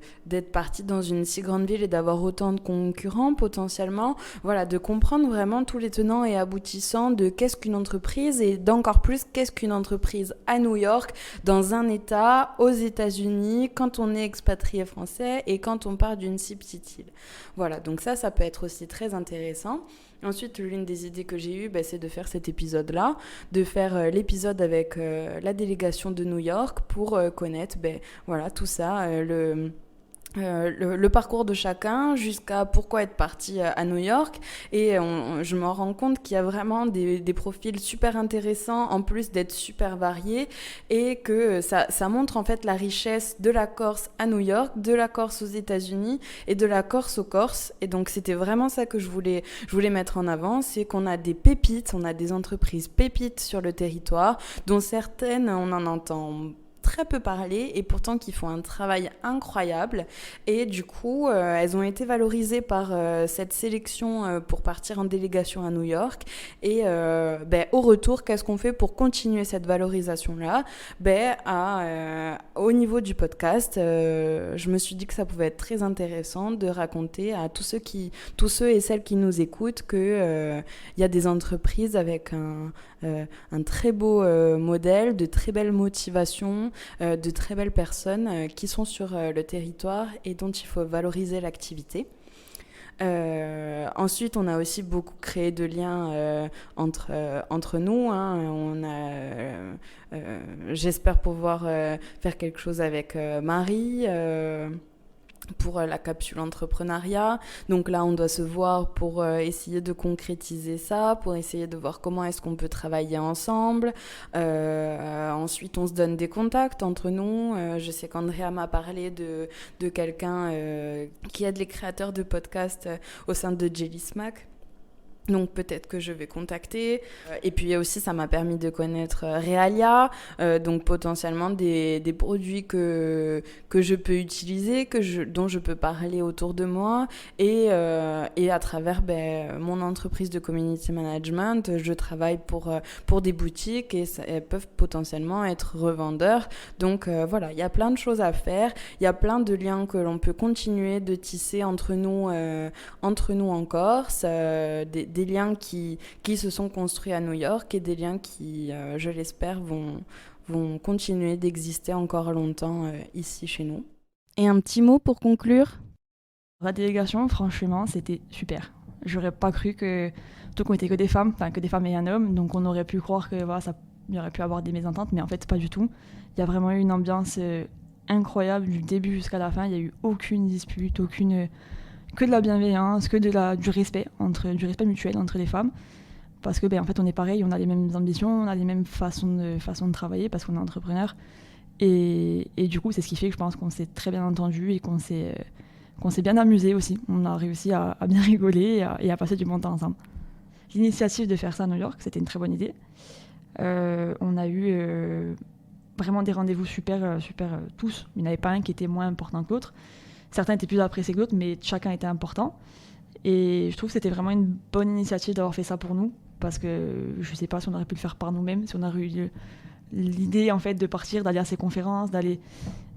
parti dans une si grande ville et d'avoir autant de concurrents potentiellement. Voilà, de comprendre vraiment tous les tenants et aboutissants de qu'est-ce qu'une entreprise et d'encore plus qu'est-ce qu'une entreprise à New York, dans un État, aux États-Unis, quand on est expatrié français et quand on part d'une si petite île. Voilà, donc ça peut être aussi très intéressant. Ensuite, l'une des idées que j'ai eues, c'est de faire cet épisode-là, de faire l'épisode avec la délégation de New York pour connaître tout ça, le parcours de chacun jusqu'à pourquoi être parti à New York. Et je me rends compte qu'il y a vraiment des profils super intéressants en plus d'être super variés et que ça montre en fait la richesse de la Corse à New York, de la Corse aux États-Unis et de la Corse aux Corses. Et donc c'était vraiment ça que je voulais mettre en avant, c'est qu'on a des pépites, on a des entreprises pépites sur le territoire dont certaines on en entend très peu parler et pourtant qui font un travail incroyable. Et du coup, elles ont été valorisées par cette sélection pour partir en délégation à New York. Et au retour, qu'est-ce qu'on fait pour continuer cette valorisation-là? Au niveau du podcast, je me suis dit que ça pouvait être très intéressant de raconter à tous ceux et celles qui nous écoutent qu'il y a des entreprises avec un très beau modèle, de très belles motivations, de très belles personnes qui sont sur le territoire et dont il faut valoriser l'activité. Ensuite, on a aussi beaucoup créé de liens entre nous. J'espère pouvoir faire quelque chose avec Marie pour la capsule entrepreneuriat. Donc là, on doit se voir pour essayer de concrétiser ça, pour essayer de voir comment est-ce qu'on peut travailler ensemble. Ensuite, on se donne des contacts entre nous. Je sais qu'Andrea m'a parlé de quelqu'un qui aide les créateurs de podcasts au sein de Jelly Smack. Donc peut-être que je vais contacter. Et puis aussi, ça m'a permis de connaître Realia, donc potentiellement des produits que je peux utiliser, dont je peux parler autour de moi. Et à travers mon entreprise de community management, je travaille pour des boutiques et elles peuvent potentiellement être revendeurs. Donc voilà, il y a plein de choses à faire. Il y a plein de liens que l'on peut continuer de tisser entre nous en Corse, des liens qui se sont construits à New York et des liens qui, je l'espère, vont continuer d'exister encore longtemps ici chez nous.
Et un petit mot pour conclure?
La délégation, franchement, c'était super. J'aurais pas cru tout qu'on était que des femmes et un homme, donc on aurait pu croire que il y aurait pu avoir des mésententes, mais en fait pas du tout. Il y a vraiment eu une ambiance incroyable du début jusqu'à la fin. Il y a eu aucune dispute, que de la bienveillance, que du respect mutuel entre les femmes. Parce que en fait, on est pareil, on a les mêmes ambitions, on a les mêmes façons de travailler parce qu'on est entrepreneur. Et du coup, c'est ce qui fait que je pense qu'on s'est très bien entendu et qu'on s'est bien amusé aussi. On a réussi à bien rigoler et à passer du bon temps ensemble. L'initiative de faire ça à New York, c'était une très bonne idée. On a eu vraiment des rendez-vous super tous. Il n'y en avait pas un qui était moins important que l'autre. Certains étaient plus appréciés que d'autres, mais chacun était important. Et je trouve que c'était vraiment une bonne initiative d'avoir fait ça pour nous, parce que je ne sais pas si on aurait pu le faire par nous-mêmes, si on aurait eu l'idée en fait de partir, d'aller à ces conférences,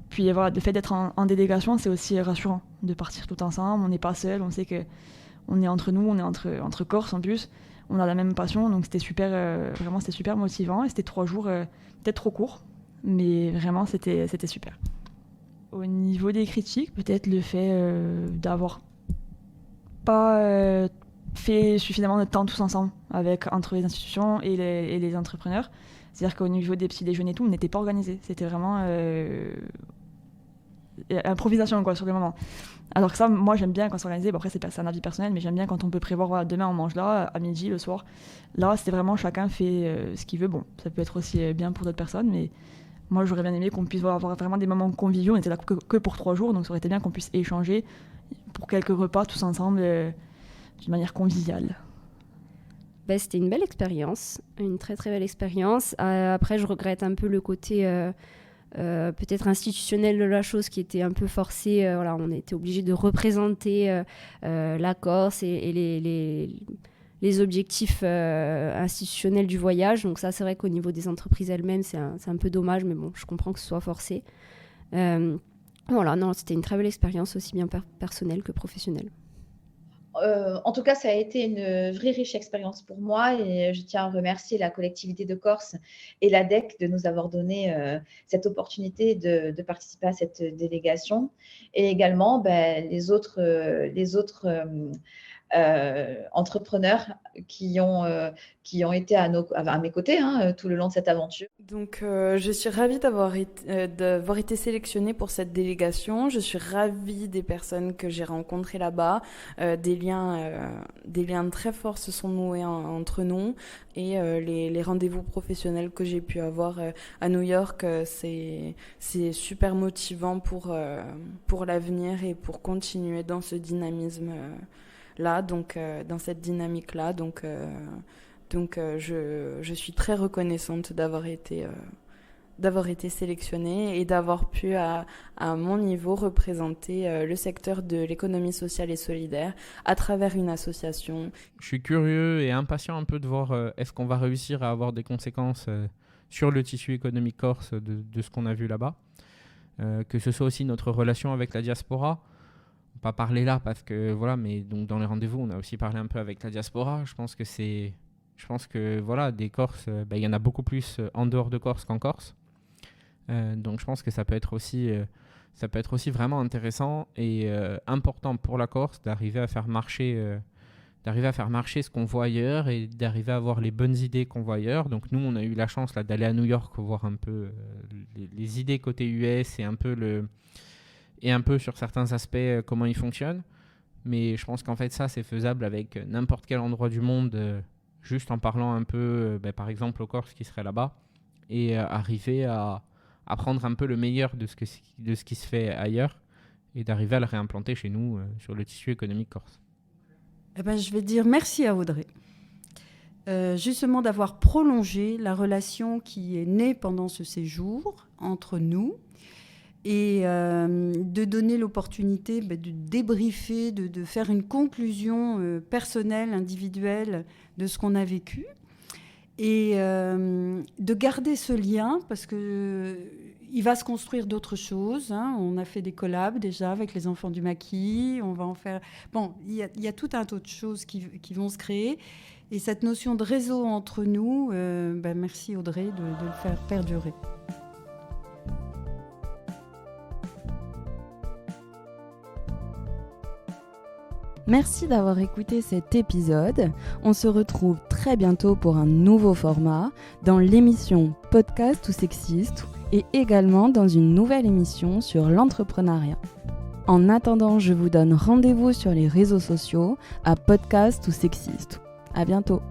puis voilà, le fait d'être en délégation, c'est aussi rassurant de partir tout ensemble. On n'est pas seul, on sait que on est entre nous, on est entre Corses en plus. On a la même passion, donc c'était super, vraiment c'était super motivant. Et c'était 3 jours peut-être trop courts, mais vraiment c'était super. Au niveau des critiques, peut-être le fait d'avoir pas fait suffisamment de temps tous ensemble entre les institutions et les entrepreneurs. C'est-à-dire qu'au niveau des petits déjeuners et tout, on n'était pas organisés. C'était vraiment improvisation quoi, sur le moment. Alors que ça, moi j'aime bien quand c'est organisé. Bon, après c'est un avis personnel, mais j'aime bien quand on peut prévoir, voilà, demain on mange là, à midi, le soir. Là, c'était vraiment chacun fait ce qu'il veut. Bon, ça peut être aussi bien pour d'autres personnes, mais moi j'aurais bien aimé qu'on puisse avoir vraiment des moments conviviaux. On était là que pour 3 jours, donc ça aurait été bien qu'on puisse échanger pour quelques repas tous ensemble d'une manière conviviale.
C'était une belle expérience, une très très belle expérience. Après, je regrette un peu le côté peut-être institutionnel de la chose qui était un peu forcé. Voilà, on était obligé de représenter la Corse et les objectifs institutionnels du voyage. Donc ça, c'est vrai qu'au niveau des entreprises elles-mêmes, c'est un peu dommage, mais bon, je comprends que ce soit forcé. Voilà, non, c'était une très belle expérience, aussi bien personnelle que professionnelle.
En tout cas, ça a été une vraie riche expérience pour moi et je tiens à remercier la collectivité de Corse et l'ADEC de nous avoir donné cette opportunité de participer à cette délégation et également les autres entrepreneurs qui ont été à mes côtés tout le long de cette aventure.
Donc, je suis ravie d'avoir été sélectionnée pour cette délégation. Je suis ravie des personnes que j'ai rencontrées là-bas. Des liens très forts se sont noués entre nous. Et les rendez-vous professionnels que j'ai pu avoir à New York, c'est super motivant pour l'avenir et pour continuer dans ce dynamisme là, donc dans cette dynamique là, donc je suis très reconnaissante d'avoir été sélectionnée et d'avoir pu à mon niveau représenter le secteur de l'économie sociale et solidaire à travers une association.
Je suis curieux et impatient un peu de voir est-ce qu'on va réussir à avoir des conséquences sur le tissu économique corse de ce qu'on a vu là-bas, que ce soit aussi notre relation avec la diaspora. Pas parler là parce que voilà, mais donc dans les rendez-vous on a aussi parlé un peu avec la diaspora. Je pense que voilà, des Corses, il y en a beaucoup plus en dehors de Corse qu'en Corse, donc je pense que ça peut être aussi vraiment intéressant et important pour la Corse d'arriver à faire marcher ce qu'on voit ailleurs et d'arriver à avoir les bonnes idées qu'on voit ailleurs. Donc nous on a eu la chance là d'aller à New York voir un peu les idées côté US et un peu sur certains aspects comment ils fonctionnent. Mais je pense qu'en fait ça c'est faisable avec n'importe quel endroit du monde, juste en parlant un peu par exemple aux Corses qui seraient là-bas et arriver à prendre un peu le meilleur de ce qui se fait ailleurs et d'arriver à le réimplanter chez nous sur le tissu économique corse.
Je vais dire merci à Audrey justement d'avoir prolongé la relation qui est née pendant ce séjour entre nous et de donner l'opportunité de débriefer, de faire une conclusion personnelle, individuelle de ce qu'on a vécu et de garder ce lien parce qu'il va se construire d'autres choses. On a fait des collabs déjà avec les enfants du maquis, on va en faire... Bon, il y a tout un tas de choses qui vont se créer et cette notion de réseau entre nous, merci Audrey de le faire perdurer.
Merci d'avoir écouté cet épisode. On se retrouve très bientôt pour un nouveau format dans l'émission Podcast ou Sexiste et également dans une nouvelle émission sur l'entrepreneuriat. En attendant, je vous donne rendez-vous sur les réseaux sociaux à Podcast ou Sexiste. À bientôt.